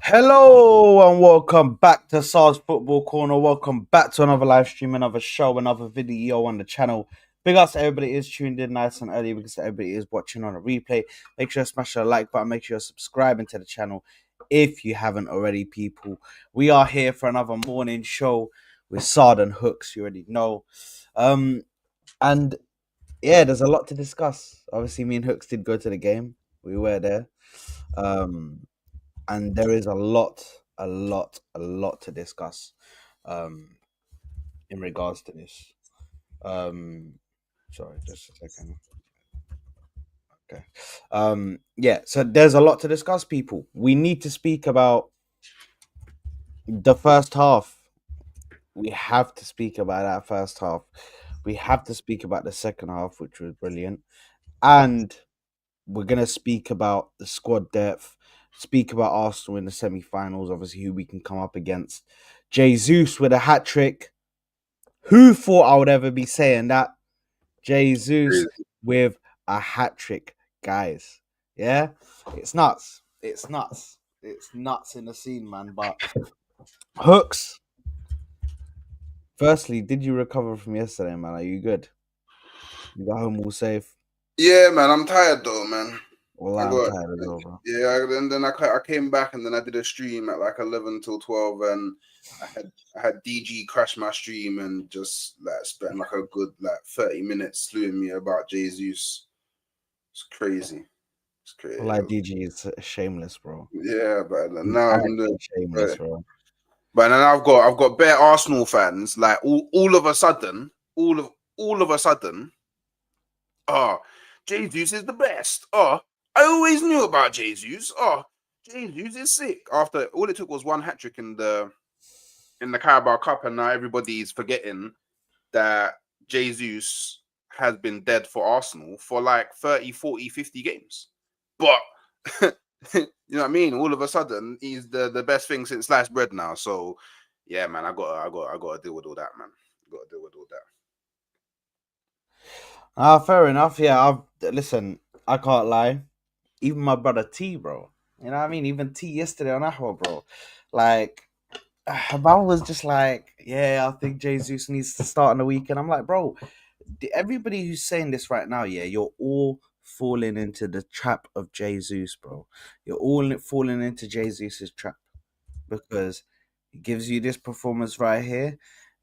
Hello and welcome back to SARS Football Corner. Welcome back to another live stream, another show, another video on the channel. Big ups to everybody is tuned in nice and early because everybody is watching on a replay. Make sure to smash the like button. Make sure you're subscribing to the channel if you haven't already, people. We are here for another morning show with Sard and Hooks. You already know. And yeah, there's a lot to discuss. Obviously, me and Hooks did go to the game. We were there. And there is a lot to discuss um in regards to this. Sorry, just a second. Okay. Yeah, so there's a lot to discuss, people. We need to speak about the first half. We have to speak about that first half. We have to speak about the second half, which was brilliant. And we're gonna speak about the squad depth, speak about Arsenal in the semi-finals, obviously who we can come up against. Jesus with a hat trick. Who thought I would ever be saying that? Jesus Crazy. with a hat trick, guys. Yeah, it's nuts. It's nuts. It's nuts in the scene, man. But Hooks. Firstly, did you recover from yesterday, man? Are you good? You got home all safe? Yeah, man, I'm tired though, man. Well, I I'm got tired as well, bro. yeah, and then I came back and then I did a stream at like 11 till 12, and I had DG crash my stream and just like spent like a good like 30 minutes slewing me about Jesus. It's crazy. It's crazy. Well, like DG is shameless, bro. Yeah, but He's now I'm actually doing. shameless, bro. But then I've got bare Arsenal fans like all of a sudden, all of a sudden. Oh, Jesus is the best. Oh, I always knew about Jesus. Oh, Jesus is sick. After all it took was one hat trick in the Carabao Cup, and now everybody's forgetting that Jesus has been dead for Arsenal for like 30, 40, 50 games. But you know what I mean? All of a sudden, he's the best thing since sliced bread now. So yeah, man, I got to deal with all that, man. Got to deal with all that. Fair enough. Yeah, listen. I can't lie. Even my brother T, bro. You know what I mean? Even T yesterday on Ahwa, bro. Like, Habal was just like, yeah, I think Jesus needs to start on the weekend. I'm like, bro, everybody who's saying this right now, yeah, you're all falling into the trap of Jesus, bro. You're all falling into Jesus's trap because he gives you this performance right here,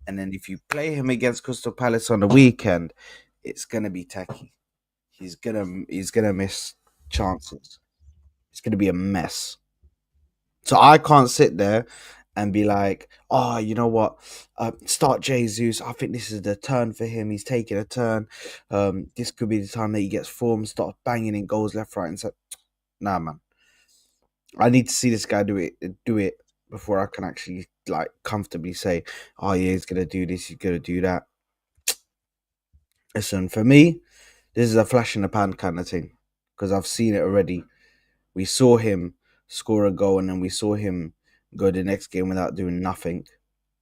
and then if you play him against Crystal Palace on the weekend, it's gonna be tacky. He's gonna miss chances. It's gonna be a mess. So I can't sit there and be like, oh, you know what? Start Jesus. I think this is the turn for him. He's taking a turn. This could be the time that he gets form, start banging in goals left, right, and so. Nah, man. I need to see this guy do it before I can actually like comfortably say, oh yeah, he's gonna do this, he's gonna do that. Listen, for me, this is a flash in the pan kind of thing because I've seen it already. We saw him score a goal and then we saw him go the next game without doing nothing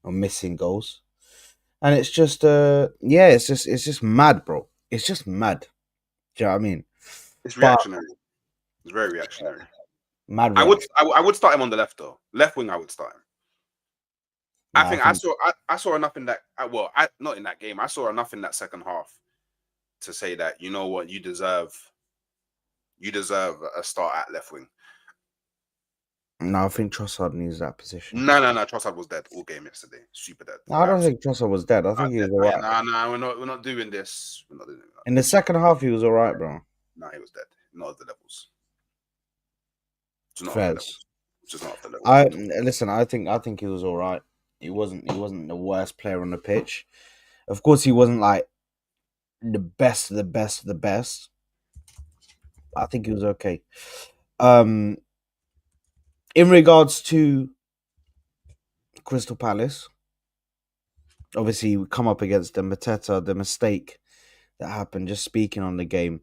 or missing goals. And it's just yeah, it's just mad, bro. It's just mad. Do you know what I mean? It's But reactionary. It's very reactionary. mad I would reaction. I would start him on the left though. Left wing, I would start him. I No, I think I think saw I saw enough in that. Not in that game. I saw enough in that second half to say that you know what you deserve a start at left wing. no, I think Trossard needs that position. No. Trossard was dead all game yesterday. Super dead. No, I don't think Trossard was dead. I think he Dead, was man. alright. No. We're not doing this. We're not doing it. In the second half, he was alright, bro. No, he was dead. Not at the levels. Just not off the Fairs. levels. Just not off the levels I at all. listen. I think he was alright. He wasn't the worst player on the pitch. Of course, he wasn't like the best of the best of the best. I think he was okay. Um, in regards to Crystal Palace, obviously we come up against the Mateta, the mistake that happened. Just speaking on the game,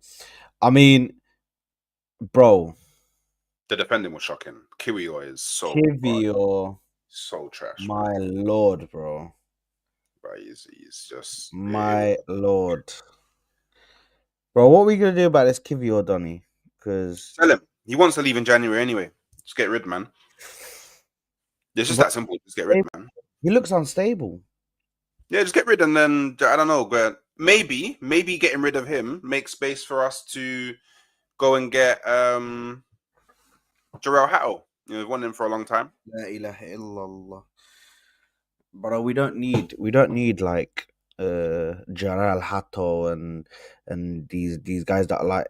I mean, bro, The defending was shocking. Kiwior is Kivio, so trash, man. my lord, bro, But he's just my lord, bro. What are we gonna do about this Kivio, Donny? Because Tell him he wants to leave in January anyway. Just get rid, man. It's just But that simple. Just get rid, man. he looks unstable. Yeah, just get rid, and then I don't know. But maybe getting rid of him makes space for us to go and get Jarrell Hatto. You know, we've wanted him for a long time. La ilaha illallah. Bro, we don't need like Jaral Hato and these guys that are like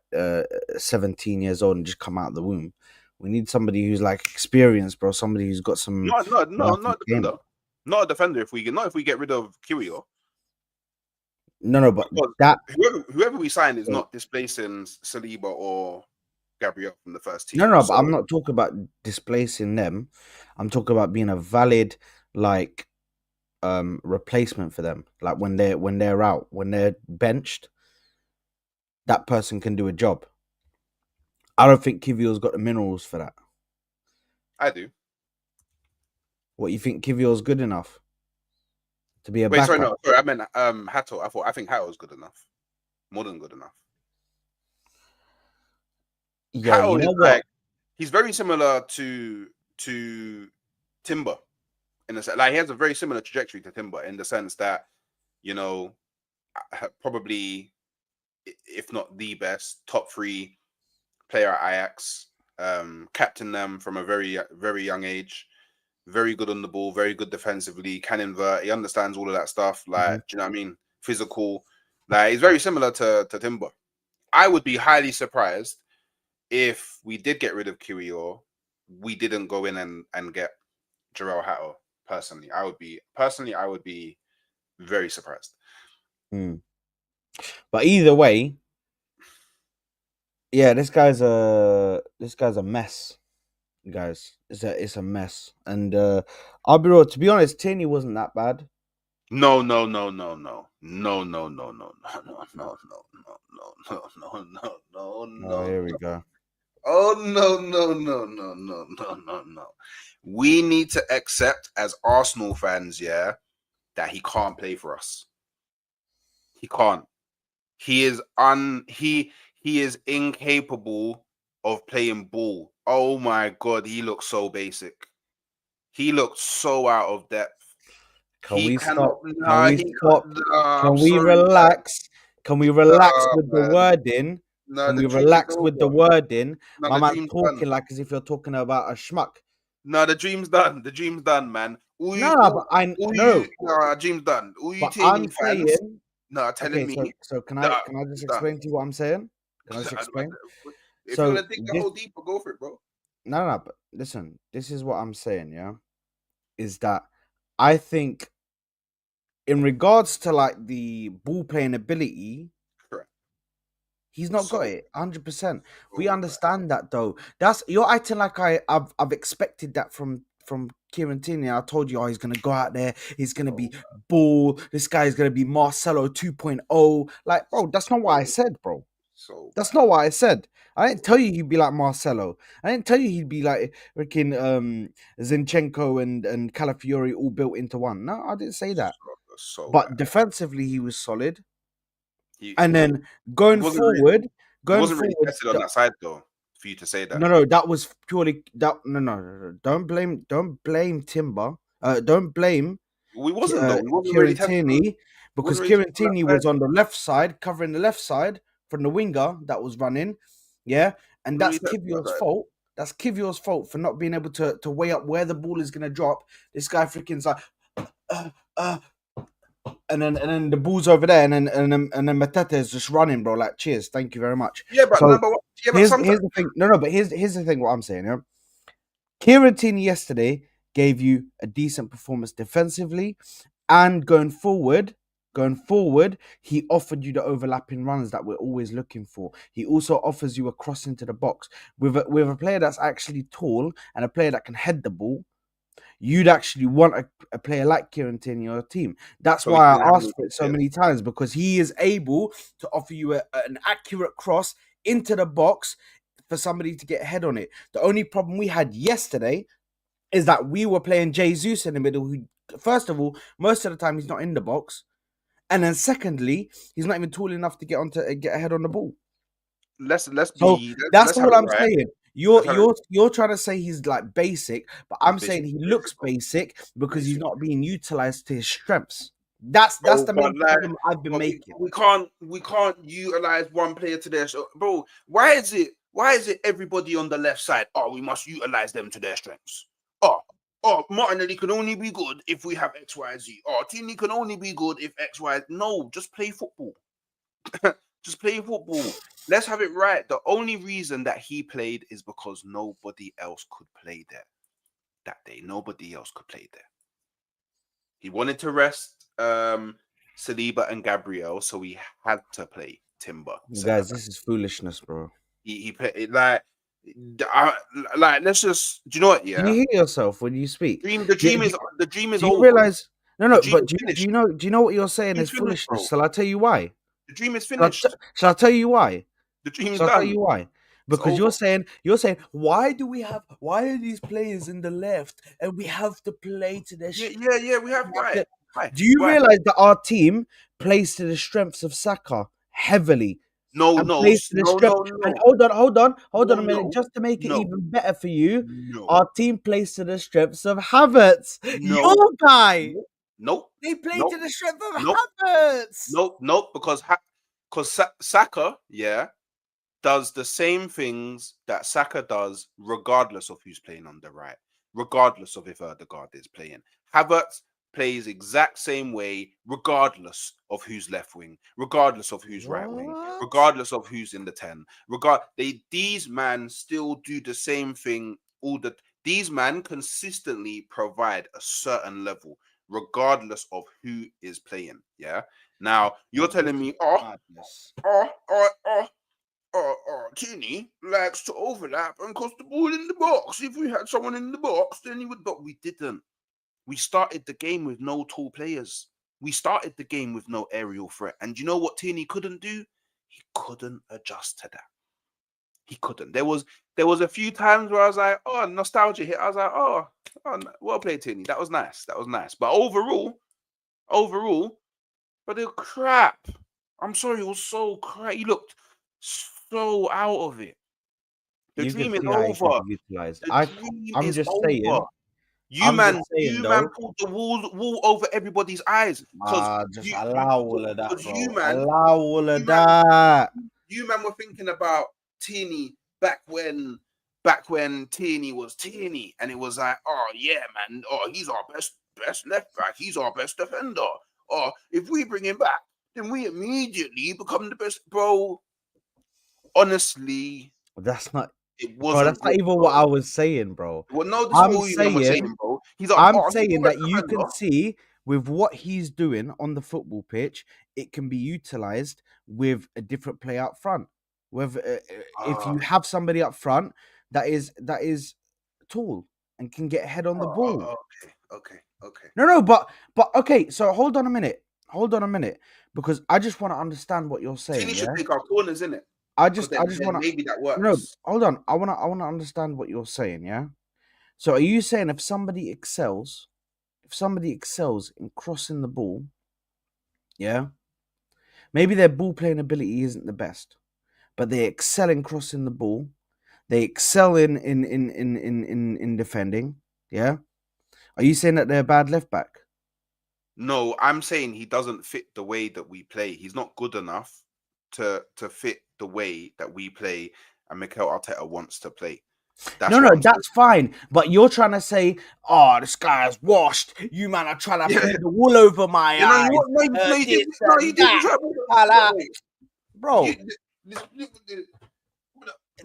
17 years old and just come out of the womb. We need somebody who's like experienced, bro. Somebody who's got some life in Not a the game. defender. Not a defender. If we get rid of Kiwior, No, but because that whoever we sign is not displacing Saliba or Gabriel from the first no, team. no. But I'm So not talking about displacing them. I'm talking about being a valid like replacement for them. Like when they're out, when they're benched, that person can do a job. I don't think Kivior's got the minerals for that. I do. What you think Kivior's good enough to be a Wait, sorry, backup? no, sorry. I meant Hato. I think Hato is good enough. More than good enough. Yo, Hato you is know what? like he's very similar to Timber in the sense, like he has a very similar trajectory to Timber in the sense that you know probably if not the best top three player at Ajax, captain them from a very young age. Very good on the ball, very good defensively, can invert. He understands all of that stuff. Like, Mhm. do you know what I mean? Physical. Like, he's very similar to Timber. I would be highly surprised if we did get rid of Kiwior, we didn't go in and get Jarrell Hatto. I would be very surprised. Mm. But either way, yeah, this guy's a mess, guys. It's a mess. And I'll be real. To be honest, Tierney wasn't that bad. No, no, no, no, no, no, no, no, no, no, no, no, no, no, no, no, no, no, Oh, no, here we no. go. Oh no, no, no, no, no, no, no, no. We need to accept as Arsenal fans, yeah, that he can't play for us. He can't. He is incapable of playing ball. Oh my god, he looks so basic. He looks so out of depth. Can He we cannot. stop? Can Nah, we he. stop? Nah, I'm Can we sorry, man. relax? Can we relax Nah, with the man. wording? Nah, Can the we dream is relax with the over. wording? Nah, My the man dream's done. talking like as if you're talking about a schmuck. No, the dream's done. The dream's done, man. No, no, but I no, Dream's done. All you but Tierney I'm fans, saying no, are telling okay. me So can I that can I just it's done. explain to you what I'm saying? Can I just explain? If you So want to dig that this hole deeper, go for it, bro. no, no, but listen, this is what I'm saying. Yeah, is that I think in regards to like the ball playing ability, Correct. he's not got So, it 100%. We bad. understand that though. That's you're acting like I've expected that from Kieran Tierney. I told you, oh, he's gonna go out there. He's gonna So be ball. This guy is gonna be Marcelo 2.0. Like, bro, that's not what I said, bro. That's bad. not what I said. I didn't So tell bad. you he'd be like Marcelo. I didn't tell you he'd be like freaking Zinchenko and Calafiori all built into one. No, I didn't say that. So But bad. defensively, he was solid. He And then he going wasn't really forward, he going wasn't really forward, tested on that side though. For you to say that, no, no, that was purely that. No, no, no, no. Don't blame Timber. Don't blame we wasn't though. We wasn't really Kieran tested. Tierney We because wasn't really Kieran tested on Tierney that side was on though. the left side, covering the left side from the winger that was running. Yeah, and We wasn't that's really tested on that Kivior's side. fault. That's Kivior's fault for not being able to weigh up where the ball is gonna drop. This guy freaking's like, uh, uh, and then the ball's over there, and then Matete is just running, bro. Like, cheers, thank you very much. Yeah, but So number one. Yeah, but here's sometimes here's the thing. No, no, but here's the thing. What I'm saying, yeah. Kieran Tierney yesterday gave you a decent performance defensively, and going forward, he offered you the overlapping runs that we're always looking for. He also offers you a cross into the box with a player that's actually tall and a player that can head the ball. You'd actually want a player like Kieran Tierney on your team. That's so we why didn't have I any asked for good it so players. many times because he is able to offer you an accurate cross into the box for somebody to get a head on it. The only problem we had yesterday is that we were playing Jesus in the middle, who, first of all, most of the time he's not in the box, and then secondly, he's not even tall enough to get ahead on the ball. Let's So be that's let's have all it I'm right. saying. You're That's how you're you're trying to say he's like basic, but he's I'm saying basic, he looks basic, bro. basic because he's Basic. not being utilized to his strengths. That's Bro, the but main like, problem I've been but making. we can't utilize one player to their bro. Why is it everybody on the left side? Oh, we must utilize them to their strengths. Oh, Martinelli can only be good if we have X, Y, Z. Oh, Tini can only be good if X, Y. No, just play football. Just play football. Let's have it right. The only reason that he played is because nobody else could play there that day. Nobody else could play there. He wanted to rest Saliba and Gabriel, so he had to play Timber centre Guys, back. this is foolishness, bro. He played I, like let's just do you know what? Do you Yeah, hear yourself when you speak? the dream is Do you over. realize? No, The no. dream But is finished. do you know what you're saying The is dream's finished, foolishness? bro. Shall I tell you why? The dream is finished. Shall I tell you why? The dream's Shall I tell done. you why? It's Because over. you're saying why are these players in the left and we have to play to their Yeah. We have why? Why? Do you Why? realize that our team plays to the strengths of Saka heavily No, and no, plays to the no, strength? no, And no, hold on a minute, no, just to make it no, even better for you, no, our team plays to the strengths of Havertz. no, Your guy, no, nope, they play to nope, the strength of nope, Havertz. nope, because Saka, yeah, does the same things that Saka does, regardless of who's playing on the right, regardless of if Erdegaard is playing. Havertz plays exact same way, regardless of who's left wing, regardless of who's right wing, What? regardless of who's in the 10. These men still do the same thing. These men consistently provide a certain level, regardless of who is playing. Yeah. Now you're This telling is me, madness. oh, oh, oh, Tierney likes to overlap and cross the ball in the box. If we had someone in the box, then he would. But we didn't. We started the game with no tall players. We started the game with no aerial threat. And you know what Tierney couldn't do? He couldn't adjust to that. He couldn't. There was a few times where I was like, oh, nostalgia hit. I was like, well played, Tierney. That was nice. That was nice. But overall, but they're crap. I'm sorry, it was so crap. He looked so out of it. The You can dream is see how he could over. be utilized. The dream I'm is just over. saying. I'm just saying You man though. pulled the wool over everybody's eyes because Just you allow all of that, because bro. Allow all of you man that. you man were thinking about Tierney back when Tierney was Tierney, and it was like, oh yeah, man, oh he's our best left back, he's our best defender. Oh, if we bring him back, then we immediately become the best, bro. Honestly, That's not, it bro. That's wasn't not good, even what bro. I was saying, bro. Well, no, this is I'm what you man was saying, saying, bro. He's our I'm he's the saying best that you can defender. see with what he's doing on the football pitch, it can be utilized with a different play up front. Whether if Uh, you have somebody up front that is tall and can get head on the ball. okay. No, but okay. So hold on a minute. Hold on a minute, because I just want to understand what you're Tini saying. should Yeah, take our corners, in it, because I then, just then want to. maybe that No, works. hold on. I want to understand what you're saying. Yeah. So are you saying if somebody excels in crossing the ball, yeah, maybe their ball playing ability isn't the best, but they excel in crossing the ball. They excel in defending. Yeah. Are you saying that they're a bad left back? No, I'm saying he doesn't fit the way that we play. He's not good enough to fit the way that we play, and Mikel Arteta wants to play. No, That's no, what I'm saying. that's fine. But you're trying to say, "Oh, this guy's washed." You man are trying to Yeah, pull the wool over my you know, you eyes. what? No, you did. This No, you and didn't that. try. Hala. Wait, you, Bro, you, you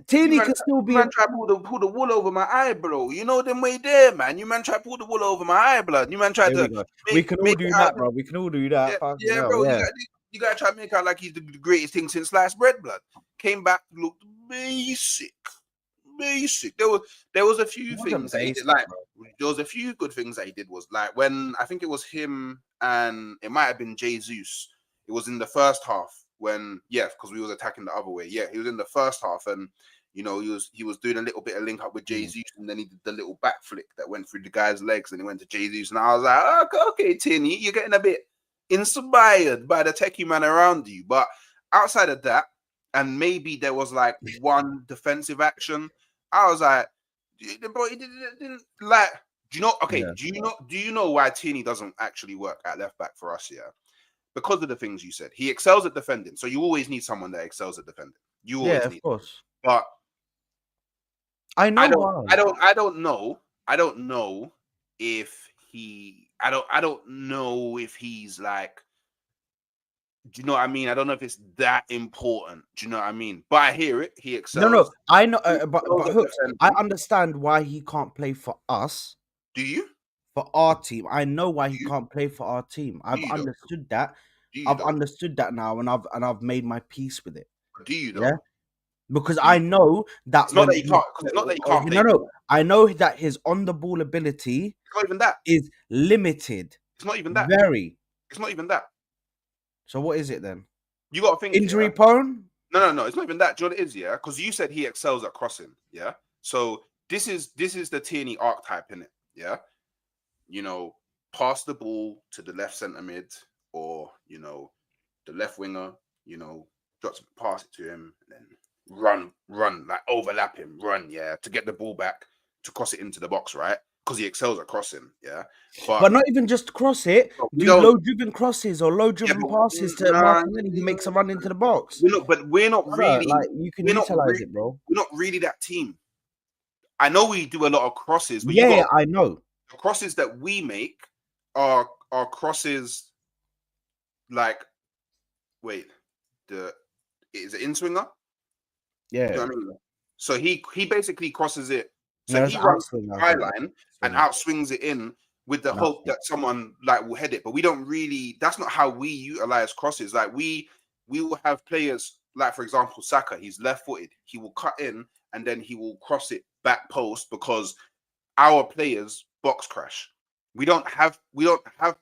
Tierney man, can still you be man an. try pull the wool over my eye, bro. You know them way there, man. You man try pull the wool over my eye, blood. You man try There we to go. We make can all make it do out. that, bro. We can all do that. Fucking Yeah, hell, bro. yeah. You got to try to make out like he's the greatest thing since sliced bread, blood. Came back, looked basic. There was a few It wasn't things that he did. basic, Like bro. there was a few good things that he did. Was like when I think it was him and it might have been Jesus. It was in the first half when because we was attacking the other way. Yeah, he was in the first half and. He was doing a little bit of link up with Mm. Jesus, and then he did the little back flick that went through the guy's legs, and he went to Jesus, and I was like, okay, Tierney, you're getting a bit inspired by the techie man around you. But outside of that, and maybe there was like one defensive action. I was like, bro, he didn't like. Do you know? Okay, Yeah. do you know why Tierney doesn't actually work at left back for us? Yeah, because of the things you said. He excels at defending, so you always need someone that excels at defending. You Yeah, always of need, course. but I know why. I don't know if I don't know if he's like, do you know what I mean? I don't know if it's that important. Do you know what I mean? But I hear it. He No, no, excels. I know, He excels but at Hooks, I defending. understand why he can't play for us, Do you? for our team. I know why Do he you? can't play for our team. Do I've you though? understood that. Do you I've though? understood that now, and I've made my peace with it. Do you Yeah, though? because Do you? I know that It's not that when he he, can't. Because it's not that he can't no, play no, ball. I know that his on the ball ability It's not even that. is limited, It's not even that. very. It's not even that. So what is it then? You got to think, Injury yeah. prone? No. It's not even that. Do you know what it is, yeah? Because you said he excels at crossing, yeah. So this is the Tierney archetype in it, yeah. You know, pass the ball to the left centre mid, or the left winger. Drops pass it to him, and then run, like overlap him, run, yeah, to get the ball back to cross it into the box, right? Because he excels at crossing, yeah. But But not even just cross it. we Do don't. low driven crosses or low Yeah, driven but passes to nah, Martinelli who makes a run into the box. but we're not Brother, really, like you can utilize it, bro. we're not really that team. I know we do a lot of crosses, but you Yeah, got I know. the crosses that we make are crosses like, wait, the is it in swinger? Do Yeah. you know what I mean? So he basically crosses it. So No, it's he runs outswing, the I think. byline and Swinger. outswings it in with the An hope outswing. that someone like will head it. But we don't really. That's not how we utilize crosses. Like we will have players like, for example, Saka. He's left-footed. He will cut in and then he will cross it back post because our players box crash. We don't have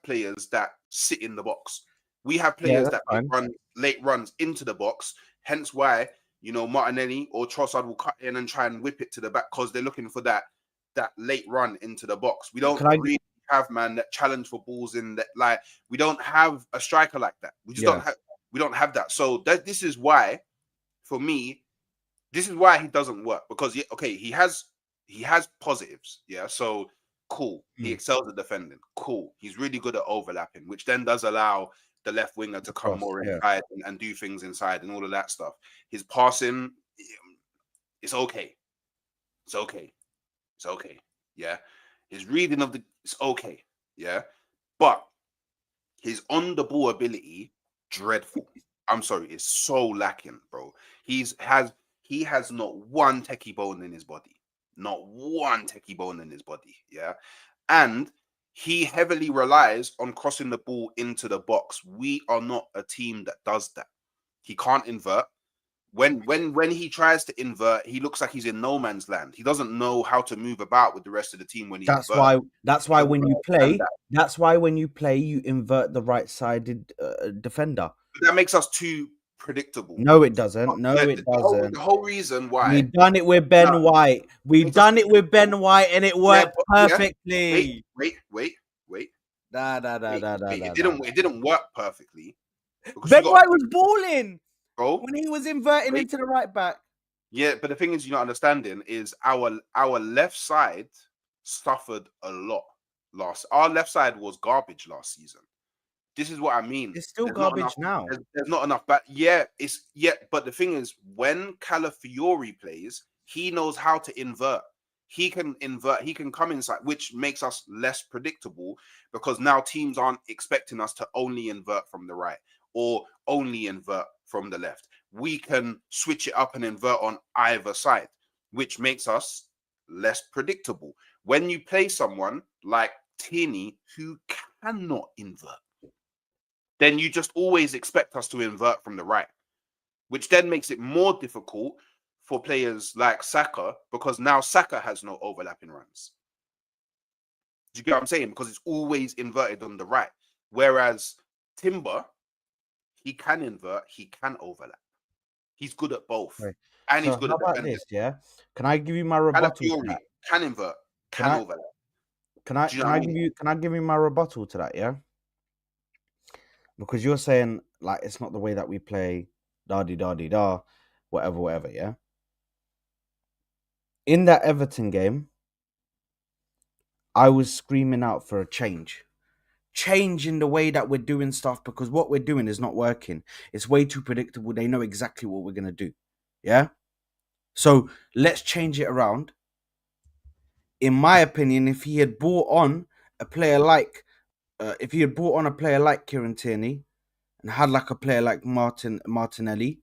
players that sit in the box. We have Yeah, players that's that make fine. late runs into the box. Hence why Martinelli or Trossard will cut in and try and whip it to the back because they're looking for that late run into the box. We don't Can I? really have man that challenge for balls in that. Like, we don't have a striker like that. We just don't Yeah, have. We don't have that. So this is why, for me, this is why he doesn't work because okay, he has positives, yeah. So cool, he mm, excels at defending. Cool, he's really good at overlapping, which then does allow the left winger to of come course. more Yeah, inside and do things inside and all of that stuff. His passing, it's okay, it's okay, it's okay, yeah. His reading of the, it's okay, yeah. But his on the ball ability, dreadful. I'm sorry, it's so lacking, bro. He has not one techie bone in his body. Not one techie bone in his body. Yeah. And he heavily relies on crossing the ball into the box. We are not a team that does that. He can't invert. When he tries to invert, he looks like he's in no man's land. He doesn't know how to move about with the rest of the team when he that's inverts. why. That's He why doesn't when you understand play, that. you invert the right-sided defender. But that makes us too predictable. No, it doesn't. Yeah, No, it the doesn't. whole reason We why done it with no, Ben White. We makes us done too it with Ben predictable. White, and it Yeah, worked but yeah, wait, perfectly. wait, wait, wait, Da da da wait, da da wait. da It da. didn't. It didn't work perfectly because you Ben got to, White was balling bro. when he was inverting Wait, into the right back. yeah, but the thing is, you're not understanding is our left side suffered a lot last. Our left side was garbage last season. This is what I mean. It's still There's not enough. garbage now. There's not enough. But yeah, it's yeah. But the thing is, when Calafiori plays, he knows how to invert. He can invert. He can come inside, which makes us less predictable because now teams aren't expecting us to only invert from the right or only invert from the left. We can switch it up and invert on either side, which makes us less predictable. When you play someone like Tierney who cannot invert, then you just always expect us to invert from the right, which then makes it more difficult for players like Saka because now Saka has no overlapping runs. Do you get what I'm saying? Because it's always inverted on the right. Whereas Timber, he can invert, he can overlap. He's good at both. Okay. And So he's good how at about defending. this? Yeah. Can I give you my rebuttal to that? Calafiori can invert, Can can I? overlap. Can I? Do you know Can what I I give mean? you? Can I give you my rebuttal to that? Yeah. Because you're saying like it's not the way that we play. Da di da di da. Whatever. Whatever. Yeah. In that Everton game, I was screaming out for a change in the way that we're doing stuff, because what we're doing is not working. It's way too predictable. They know exactly what we're gonna do. Yeah. So let's change it around. In my opinion, if he had brought on a player like, if he had brought on a player like Kieran Tierney and had like a player like Martinelli,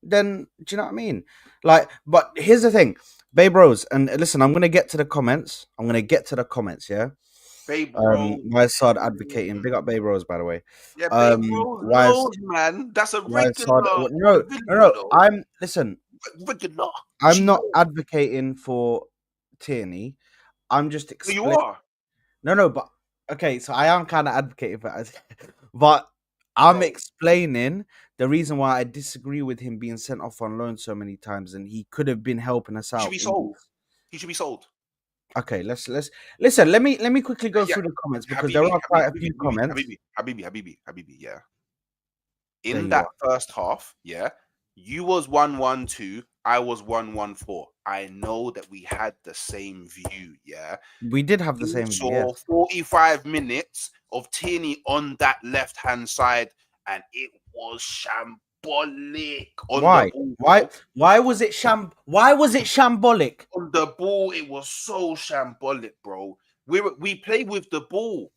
then do you know what I mean? Like, but here's the thing, Babe Rose, and listen, I'm gonna get to the comments. I'm gonna get to the comments. Yeah. Babe Rose. Why Sard advocating? Big up Babe Rose, by the way. Yeah, Babe Rose Why knows, man. That's a why Sard? regular No, in the no, villa, no. though. I'm listen. Regular. I'm She not knows. advocating for Tierney. I'm just No, you explaining. are, No, no, but okay. So I am kind of advocating for it, but I'm bro. explaining the reason why I disagree with him being sent off on loan so many times, and he could have been helping us He should out be in sold. these. He should be sold. Okay, let's listen. Let me quickly go Yeah, through the comments because there Habibi, are Habibi, quite a Habibi, few comments. Habibi. Yeah. There In you that are. first half, yeah, you was 1-1-2, I was 1-1-4. I know that we had the same view, yeah. We did have the You same view, saw yes. 45 minutes of Tierney on that left hand side, and it was shambolic on the Why? ball, Why? bro. Why was it Why was it shambolic? On the ball, it was so shambolic, bro. We play with the ball.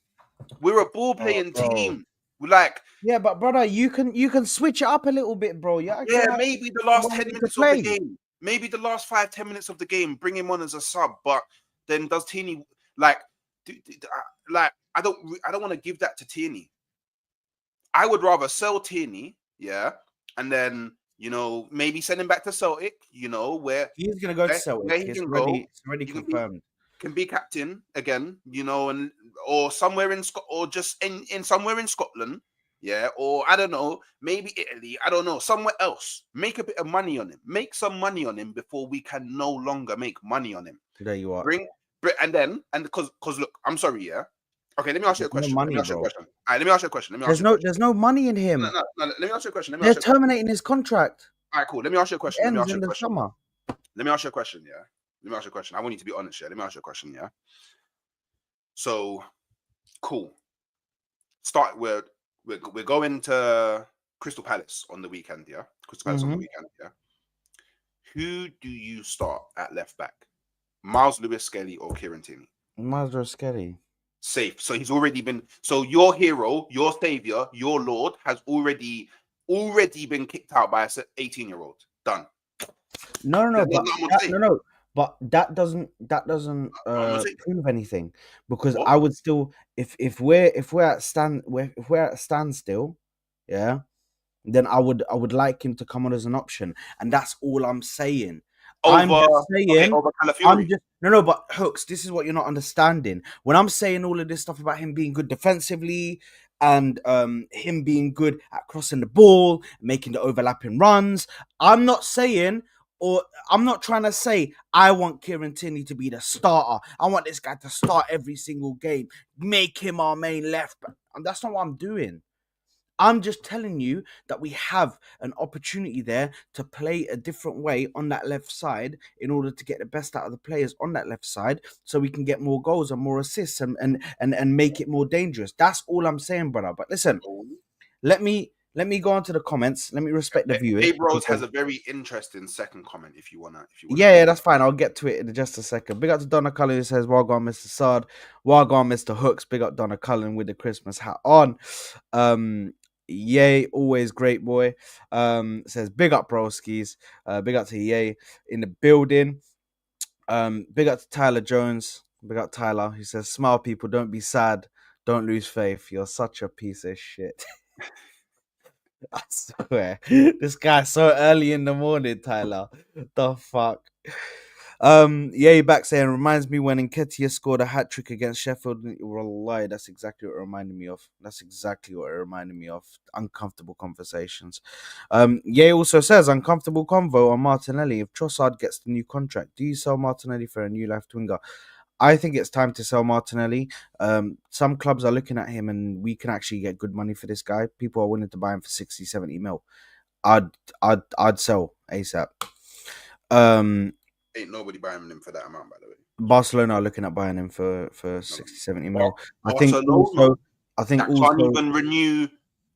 We're a ball Oh, playing bro. team. We're like, Yeah, but brother, you can switch it up a little bit, bro. You're yeah, acting like maybe the you last want 10 him to minutes of the play. game, maybe the last 5-10 minutes of the game, bring him on as a sub. But then does Tierney like, like I don't want to give that to Tierney. I would rather sell Tierney, yeah, and then maybe send him back to Celtic, where He's gonna go to where Celtic. he It's can already go. it's already He confirmed. can be captain again, and or somewhere in Scot or just in somewhere in Scotland, yeah, or I don't know, maybe Italy, I don't know, somewhere else. Make a bit of money on him. Make some money on him before we can no longer make money on him. There you are. And because look, I'm sorry, yeah. Okay, let me ask you a There's no question. Let me money, ask you a bro. question. All right, let me ask you a question. Let me ask There's you a no question. there's no money in No, him. no, no, let me ask you a question. Let me They're ask you a question. terminating his contract. All right, cool. Let me ask you a It question. Let me ends ask you in a the question. summer. Let me ask you a question, yeah. Let me ask you a question. I want you to be honest, yeah. Let me ask you a question, yeah. So cool. Start we're going to Crystal Palace on the weekend, yeah. Crystal Palace on the Mm-hmm. weekend, yeah. Who do you start at left back? Miles Lewis Skelly or Kieran Tierney? Mazda scary. Safe. So he's already been. So your hero, your savior, your lord has already been kicked out by a 18-year-old. Done. No, no, no, There's but nothing more to that, say. no, no, but that doesn't I'm gonna say prove anything, because what? I would still, if we're if we're at standstill, yeah, then I would like him to come on as an option, and that's all I'm saying. I'm Over just okay, saying, over I'm Calafiori. just no, no, but Hooks, this is what you're not understanding. When I'm saying all of this stuff about him being good defensively and him being good at crossing the ball, making the overlapping runs, I'm not saying. Or I'm not trying to say I want Kieran Tierney to be the starter. I want this guy to start every single game, make him our main left back. And that's not what I'm doing. I'm just telling you that we have an opportunity there to play a different way on that left side in order to get the best out of the players on that left side, so we can get more goals and more assists and make it more dangerous. That's all I'm saying, brother. But listen, let me go on to the comments. Let me respect the viewers Babe because Rose has a very interesting second comment if you wanna yeah, hear yeah, it. that's fine. I'll get to it in just a second. Big up to Donna Cullen who says, well gone, Mr. Sard. Well gone, Mr. Hooks. Big up Donna Cullen with the Christmas hat on. Yay, always great boy. Says big up broskies. Big up to Yay in the building. Big up to Tyler Jones. Big up Tyler. He says, smile people, don't be sad. Don't lose faith. You're such a piece of shit. I swear. This guy's so early in the morning, Tyler. The fuck? Yeah, he back saying reminds me when Nketiah scored a hat trick against Sheffield. Wallahi, that's exactly what it reminded me of. That's exactly what it reminded me of. Uncomfortable conversations. Yeah, he also says uncomfortable convo on Martinelli. If Trossard gets the new contract, do you sell Martinelli for a new left winger? I think it's time to sell Martinelli. Some clubs are looking at him, and we can actually get good money for this guy. People are willing to buy him for 60, 70 mil. I'd sell ASAP. Um, Ain't nobody buying him for that amount, by the way. Barcelona are looking at buying him for No. 60, 70 Bar- mil. I think Barcelona also, I think that can't also even renew,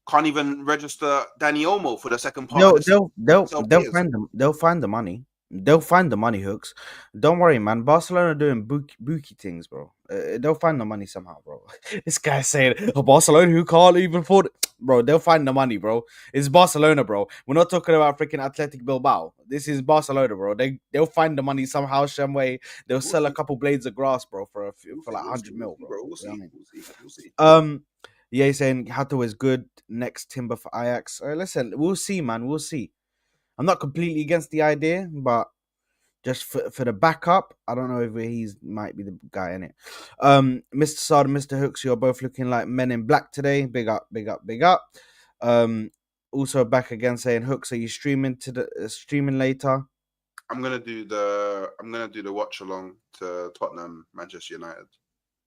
can't even register Danny Olmo for the second part of they'll the season. they'll they'll Sell they'll players. find them. They'll find the money. They'll find the money hooks. Don't worry, man. Barcelona doing bookie things, bro. They'll find the money somehow, bro. This guy saying, oh, Barcelona who can't even afford it. Bro, they'll find the money, bro. It's Barcelona, bro. We're not talking about freaking Athletic Bilbao. This is Barcelona, bro. They'll find the money somehow, some way. They'll We'll sell a see. couple blades of grass, bro, We'll for see. like We'll see. 100 We'll mil, see, bro. bro. We'll You know what I see. mean? We'll see. We'll see. Yeah, he's saying Hato is good. Next Timber for Ajax. Listen, we'll see, man. We'll see. I'm not completely against the idea, but just for the backup, I don't know if he's might be the guy in it. Mr. Sada, Mr. Hooks, you're both looking like men in black today. Big up, big up, big up. Also back again saying, Hooks, are you streaming to the streaming later? I'm gonna do the watch along to Tottenham, Manchester United.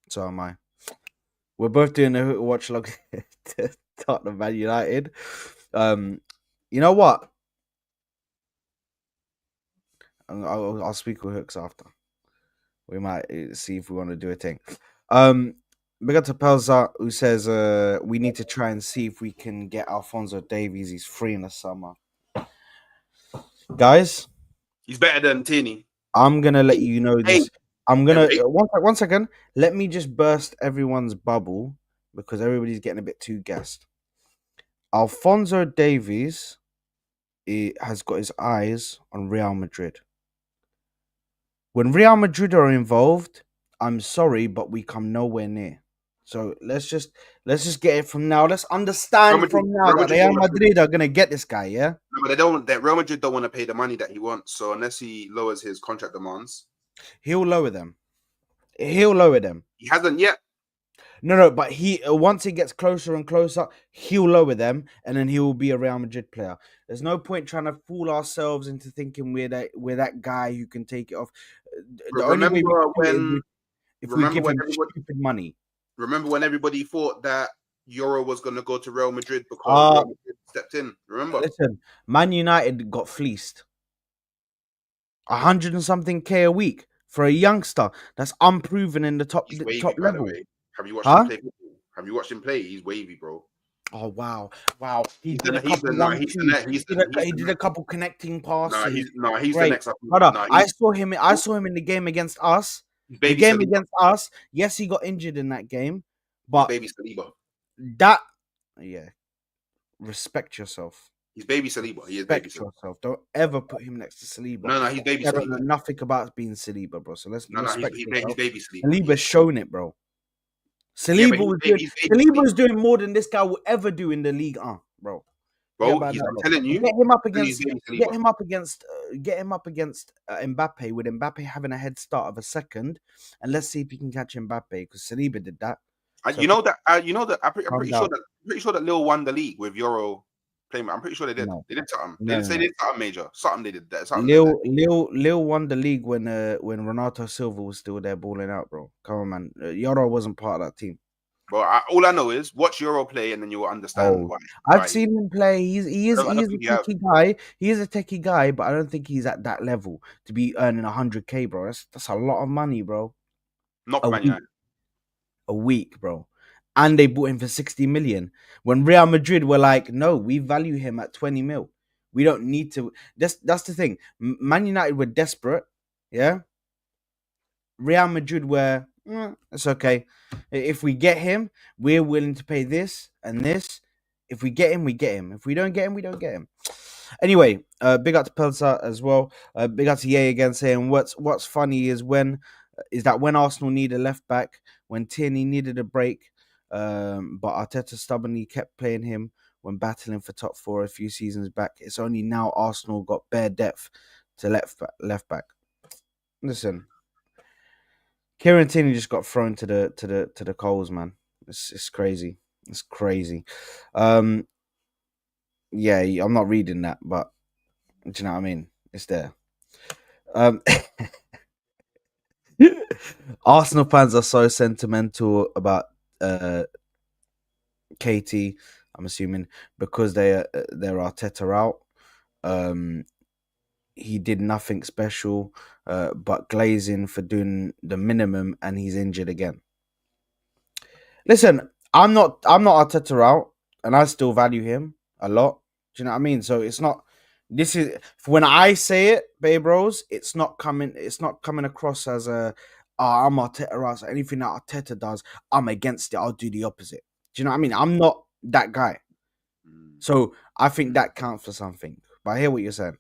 So am I. We're both doing a watch along to Tottenham Man United. You know what? I'll speak with Hooks after. We might see if we want to do a thing. We got to Pelza who says we need to try and see if we can get Alfonso Davies. He's free in the summer. Guys, He's better than Tierney. I'm gonna let you know Hey, this. I'm gonna hey, one second. Let me just burst everyone's bubble because everybody's getting a bit too gassed. Alfonso Davies has got his eyes on Real Madrid. When Real Madrid are involved, I'm sorry, but we come nowhere near. So let's just get it from now. Let's understand from now Real that Madrid don't Real want to pay. Madrid are gonna get this guy. Yeah, No, but they don't. That Real Madrid don't want to pay the money that he wants. So unless he lowers his contract demands, he'll lower them. He'll lower them. he hasn't yet. No, but he once he gets closer and closer, he'll lower them, and then he will be a Real Madrid player. There's no point trying to fool ourselves into thinking we're that guy who can take it off. The only way we Remember can do it is when? if we Remember give when him everybody? stupid money. Remember when everybody thought that Euro was going to go to Real Madrid because Uh Real Madrid stepped in? Remember? Listen, Man United got fleeced. 100 and something K a week for a youngster that's unproven in the top He's wavy, top by the level. way. Have you watched him Huh? play football? Have you watched him play? He's wavy, bro. Oh wow! He He's did the a couple no, 1-2s. He did a next. couple connecting passes. He's the Great, next up. brother. No, I saw him. I saw him in the game against us. he's The baby game Saliba. against us. Yes, he got injured in that game, He's but baby Saliba. that yeah, respect yourself. He's baby Saliba. He is baby Respect Saliba. yourself. Don't ever put him next to Saliba. No, he's baby I don't know Saliba. nothing about being Saliba, bro. So let's No, respect he's yourself. baby Saliba. Saliba's shown it, bro. Yeah, but Saliba was doing he's baby Saliba was Saliba. doing more than this guy will ever do in the league, bro. Forget Bro, about that, I'm bro. telling you, Get him up he's against baby get Saliba. him up against Mbappe with Mbappe having a head start of a second, and let's see if he can catch Mbappe because Saliba did that. So I'm calm pretty sure down. that Lille won the league with Euro playing. I'm pretty sure they did. No, They did something. They no, didn't no, say no. they did something major. Something they did. Something they did. Lil won the league when Renato Silva was still there balling out, bro. Come on, man. Yoro wasn't part of that team. But all I know is watch Euro play, and then you will understand Oh, why. I've He, seen him play. I He don't is think a you have. techie guy. He is a techie guy, but I don't think he's at that level to be earning 100K, bro. That's a lot of money, bro. Not A for Man week, United. bro. And they bought him for 60 million. When Real Madrid were like, no, we value him at 20 mil. We don't need to. That's the thing. Man United were desperate. Yeah. Real Madrid were, it's okay. If we get him, we're willing to pay this and this. If we get him, we get him. If we don't get him, we don't get him. Anyway, big up to Pelsa as well. Big up to Ye again saying what's funny is that when Arsenal need a left back, when Tierney needed a break, but Arteta stubbornly kept playing him when battling for top four a few seasons back. It's only now Arsenal got bare depth to left back. Listen, Kieran Tierney just got thrown to the coals, man. It's crazy. It's crazy. Yeah, I'm not reading that, but do you know what I mean? It's there. Um, Arsenal fans are so sentimental about KT. I'm assuming because they're Arteta out. he did nothing special, but glazing for doing the minimum, and he's injured again. Listen, I'm not Arteta out, and I still value him a lot. Do you know what I mean? So it's not. This is when I say it, Babe Rose. It's not coming. It's not coming across as a. Oh, I'm Arteta out. So anything that Arteta does, I'm against it. I'll do the opposite. Do you know what I mean? I'm not that guy. Mm, So I think that counts for something. But I hear what you're saying.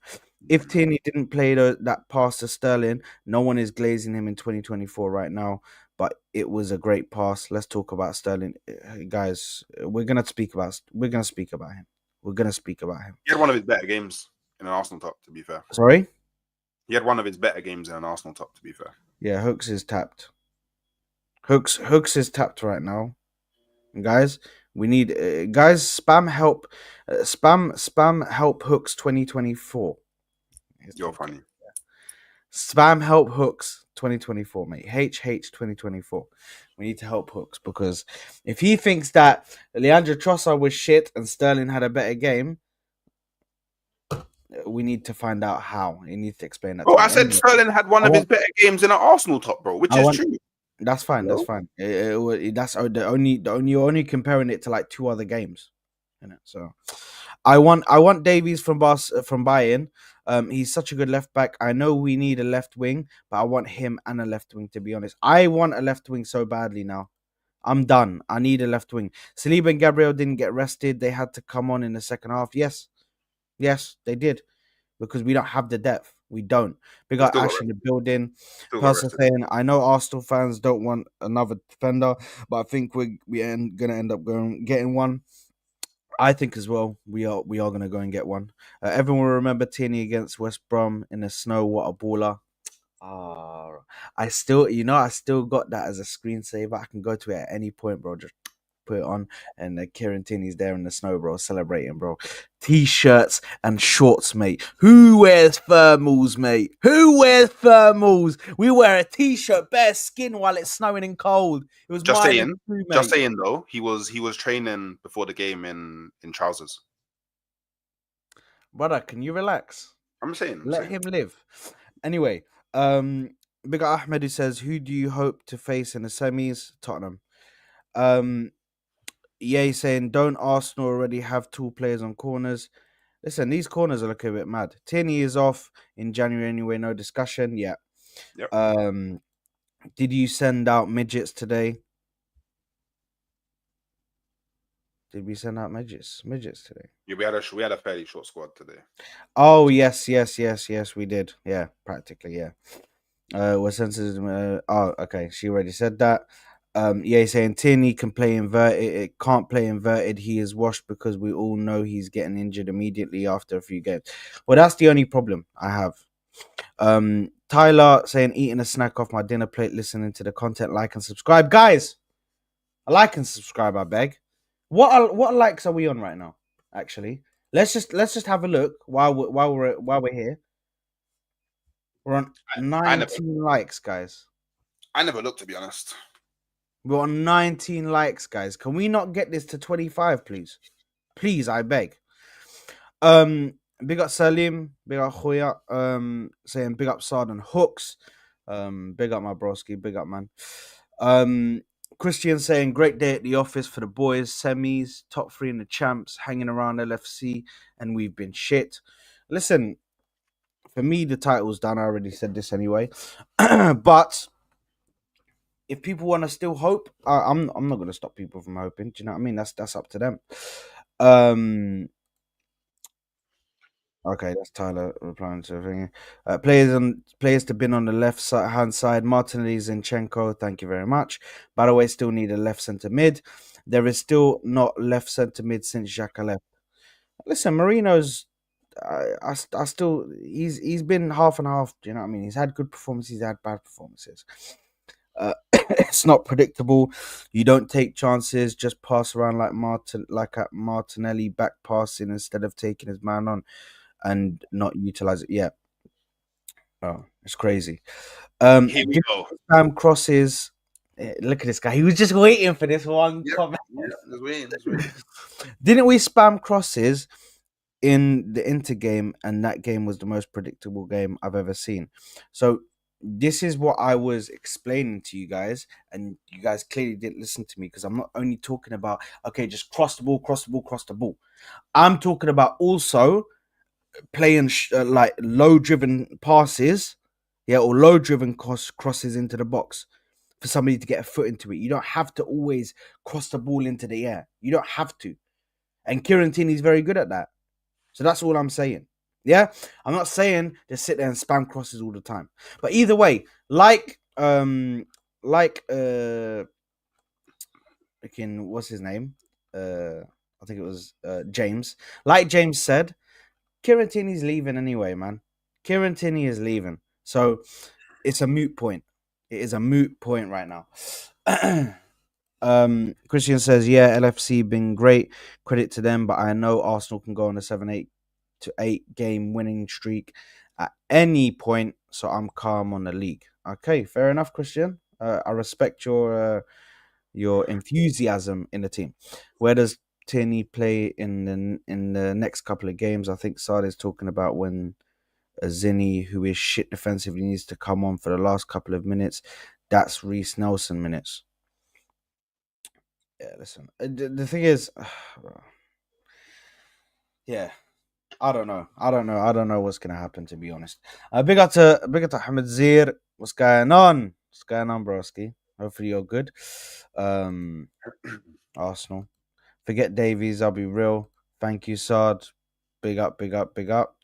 If mm. Tierney didn't play that pass to Sterling, no one is glazing him in 2024 right now. But it was a great pass. Let's talk about Sterling, guys. We're gonna speak about him. We're gonna speak about him. He had one of his better games in an Arsenal top. To be fair, Sorry. he had one of his better games in an Arsenal top. To be fair, Yeah, Hooks is tapped. Hooks is tapped right now, guys. We need guys. Spam help Hooks 2024. you're funny. Spam help Hooks 2024, mate. HH 2024. We need to help Hooks because if he thinks that Leandro Trossard was shit and Sterling had a better game, we need to find out how. He needs to explain that Bro, to I me. said Anyway, Sterling had one I of his want, better games in an Arsenal top, bro, which I is want. true. That's fine. That's Bro. fine. That's the only. You're only comparing it to like two other games, innit? So, I want Davies from Bayern. He's such a good left back. I know we need a left wing, but I want him and a left wing. To be honest, I want a left wing so badly now. I'm done. I need a left wing. Saliba and Gabriel didn't get rested. They had to come on in the second half. Yes, they did because we don't have the depth. We don't. We They got still got Ash in the rested. building. Still got Person rested. saying, I know Arsenal fans don't want another defender, but I think gonna end up getting one. I think as well we are gonna go and get one. Everyone will remember Tierney against West Brom in the snow. What a baller! Ah, I still got that as a screensaver. I can go to it at any point, bro. Just put it on, and Kieran Tierney's there in the snow, bro, celebrating, bro. T-shirts and shorts, mate. Who wears thermals, mate? Who wears thermals? We wear a t-shirt, bare skin while it's snowing and cold. It was Just minus saying. two, Just mate. saying though, he was training before the game in trousers. Brother, can you relax? I'm saying. I'm Let saying. him live. Anyway, Big Ahmed who says, who do you hope to face in the semis? Tottenham. Um, yeah, he's saying, don't Arsenal already have two players on corners? Listen, these corners are looking a bit mad. Tierney is off in January anyway, no discussion. Yeah. Yep. Um, did you send out midgets today? Did we send out midgets today? Yeah, we had a fairly short squad today. Oh yes, we did. Yeah, practically, yeah. What senses? Oh, okay. She already said that. Yeah, he's saying Tierney can play inverted. It can't play inverted. He is washed because we all know he's getting injured immediately after a few games. Well, that's the only problem I have. Tyler saying eating a snack off my dinner plate, listening to the content, like and subscribe, guys. Like and subscribe, I beg. What likes are we on right now? Actually, let's just have a look while we're here. We're on I never 19 likes, guys. I never looked, to be honest. We're on 19 likes, guys. Can we not get this to 25, please? Please, I beg. Big up Salim, big up Khoya, saying big up Sard and Hooks. Big up my broski, big up man. Christian saying great day at the office for the boys, semis, top three in the champs, hanging around LFC, and we've been shit. Listen, for me, the title's done. I already said this anyway. But if people want to still hope, I'm not gonna stop people from hoping. Do you know what I mean? That's up to them. Um, okay, that's Tyler replying to everything. Players to bin on the hand side. Martinelli, Zinchenko. Thank you very much. By the way, still need a left centre mid. There is still not left centre mid since Xhaka left. Listen, Marino's. I still he's been half and half. Do you know what I mean? He's had good performances. He's had bad performances. It's not predictable. You don't take chances. Just pass around like at Martinelli, back passing instead of taking his man on and not utilize it. Yeah, oh, it's crazy. Here we go. Spam crosses. Look at this guy. He was just waiting for this one Yep. comment. Yeah, just waiting. Didn't we spam crosses in the Inter game, and that game was the most predictable game I've ever seen. So this is what I was explaining to you guys, and you guys clearly didn't listen to me because I'm not only talking about okay, just cross the ball, cross the ball, cross the ball. I'm talking about also playing like low driven passes, yeah, or low driven crosses into the box for somebody to get a foot into it. You don't have to always cross the ball into the air. You don't have to. And Kieran Tierney's very good at that. So that's all I'm saying. Yeah, I'm not saying just sit there and spam crosses all the time. But either way, like freaking what's his name? I think it was James. Like James said, Kieran Tierney's leaving anyway, man. Kieran Tierney is leaving. So it's a moot point. It is a moot point right now. Christian says, yeah, LFC been great. Credit to them, but I know Arsenal can go on a 7-8 game winning streak at any point, so I'm calm on the league. Okay, fair enough, Christian. I respect your enthusiasm in the team. Where does Tierney play in the next couple of games? I think Sard is talking about when Zinni, who is shit defensively, needs to come on for the last couple of minutes. That's Reece Nelson minutes. Yeah, listen. The thing is, yeah, I don't know. I don't know what's gonna happen, to be honest. Big up to Ahmed Zir. What's going on? What's going on, broski? Hopefully you're good. Arsenal. Forget Davies. I'll be real. Thank you, Sard. Big up, big up, big up.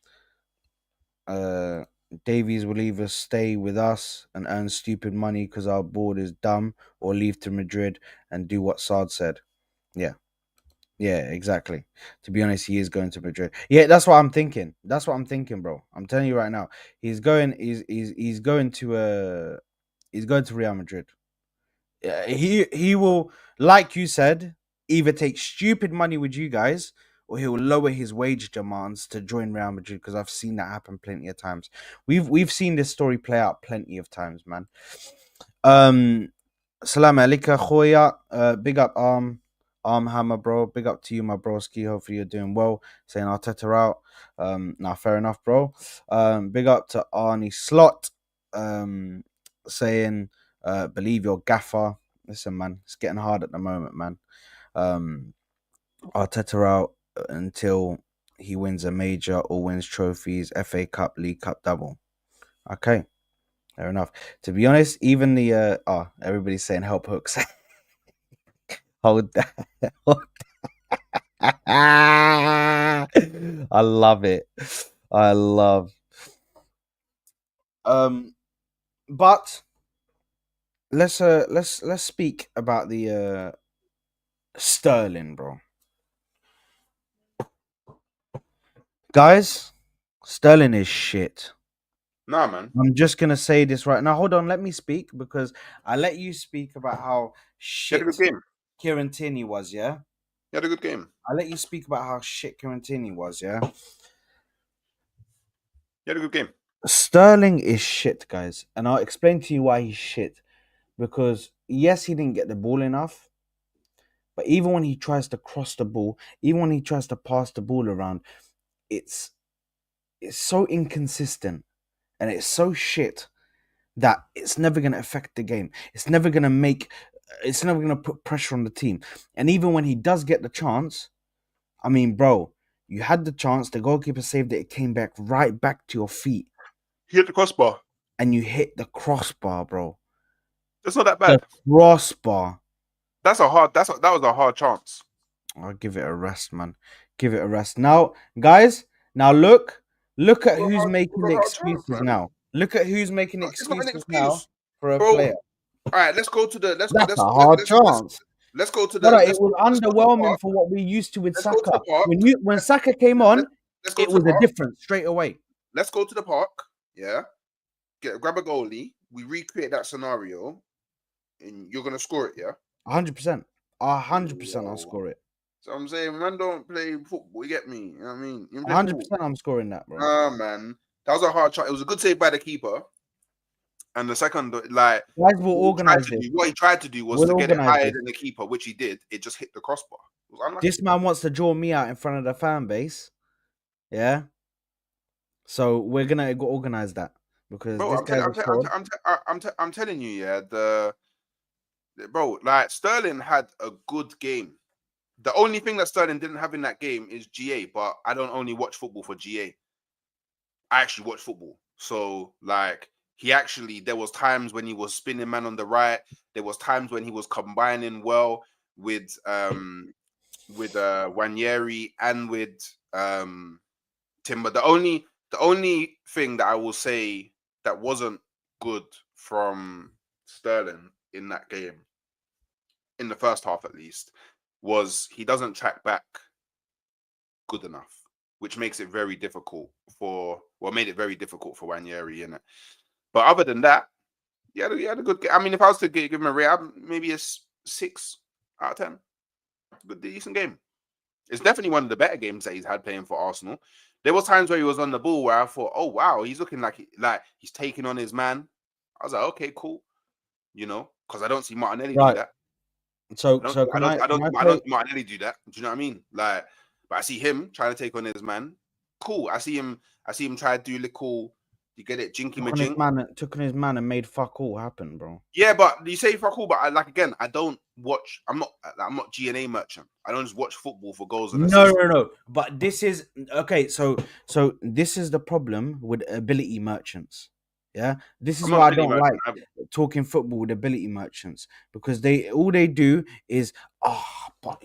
Uh, Davies will either stay with us and earn stupid money because our board is dumb, or leave to Madrid and do what Sard said. Yeah. Yeah, exactly. To be honest, he is going to Madrid. Yeah, that's what I'm thinking. That's what I'm thinking, bro. I'm telling you right now. He's going to he's going to Real Madrid. Yeah, he will, like you said, either take stupid money with you guys, or he will lower his wage demands to join Real Madrid, because I've seen that happen plenty of times. We've seen this story play out plenty of times, man. Salam alaikum, khoya. Big up, Arm Hammer, bro. Big up to you, my broski. Hopefully you're doing well. Saying Arteta out. Now fair enough, bro. Big up to Arnie Slot. Saying, believe your gaffer. Listen, man, it's getting hard at the moment, man. Arteta out until he wins a major or wins trophies, FA Cup, League Cup double. Okay. Fair enough. To be honest, even the everybody's saying help hooks. Hold that. I love it. I love. Um, but let's speak about the Sterling, bro. Guys, Sterling is shit. Nah, man. I'm just gonna say this right now. Hold on, let me speak, because I let you speak about how He had a good shit game. Kieran Tierney was, yeah? He had a good game. I let you speak about how shit Kieran Tierney was, yeah? He had a good game. Sterling is shit, guys. And I'll explain to you why he's shit. Because yes, he didn't get the ball enough, but even when he tries to cross the ball, even when he tries to pass the ball around, it's so inconsistent and it's so shit that it's never going to affect the game. It's never going to put pressure on the team. And even when he does get the chance, I mean, bro, you had the chance, the goalkeeper saved it, it came back right back to your feet, He hit the crossbar. and you hit the crossbar, bro. That's not that The bad. crossbar. That was a hard chance. I'll give it a rest, man. Give it a rest. Now, guys, now look at who's It making was the a hard chance, excuses man. now. Look at who's making It's not an excuses now excuse, for a bro. player. All right, let's go to the That's a hard chance. let's go to Brother, the it was let's go to the underwhelming park. for what we used to with Let's go to Saka. the park. When Saka came on, Let's go it to the was a park. difference straight away. Let's go to the park. Yeah, grab a goalie. We recreate that scenario, and you're gonna score it. Yeah, 100%. 100% I'll Yo. score it. So I'm saying, man, don't play football. You get me? You know what I mean? You can play football. 100% I'm scoring that, bro. Man, that was a hard shot. It was a good save by the keeper. And the second, like, Guys will organize this. what he tried to do was We'll to get it organize higher this. than the keeper, which he did. It just hit the crossbar. It was unlucky. This man wants to draw me out in front of the fan base. Yeah. So we're gonna go organize that because Bro. this guy's a fraud. I'm telling you, yeah. Bro, like Sterling had a good game. The only thing that Sterling didn't have in that game is GA, but I don't only watch football for GA. I actually watch football. So like he actually there was times when he was spinning man on the right. There was times when he was combining well with Wanyeri and with Timber. The only thing that I will say that wasn't good from Sterling in that game, in the first half at least, was he doesn't track back good enough, which makes it very difficult made it very difficult for Wanyeri in it. But other than that, he had a good game. I mean, if I was to give him a rate, maybe a 6 out of 10. Good, decent game. It's definitely one of the better games that he's had playing for Arsenal. There was times where he was on the ball where I thought, oh wow, he's looking like he's taking on his man. I was like, okay, cool, because I don't see Martinelli do Right. that. So I don't, so I can don't, I I can don't, I I play? don't see Martinelli do that. Do you know what I mean? Like, but I see him trying to take on his man. Cool. I see him try to do little. You get it, jinky majink. Took on his man and made fuck all happen, bro. Yeah, but you say fuck all, but like again, I don't watch. I'm not GNA merchant. I don't just watch football for goals and No, assists. no, no. But this is okay. So this is the problem with ability merchants. Yeah, this I'm is not why I really don't merchant. like talking football with ability merchants because they do is but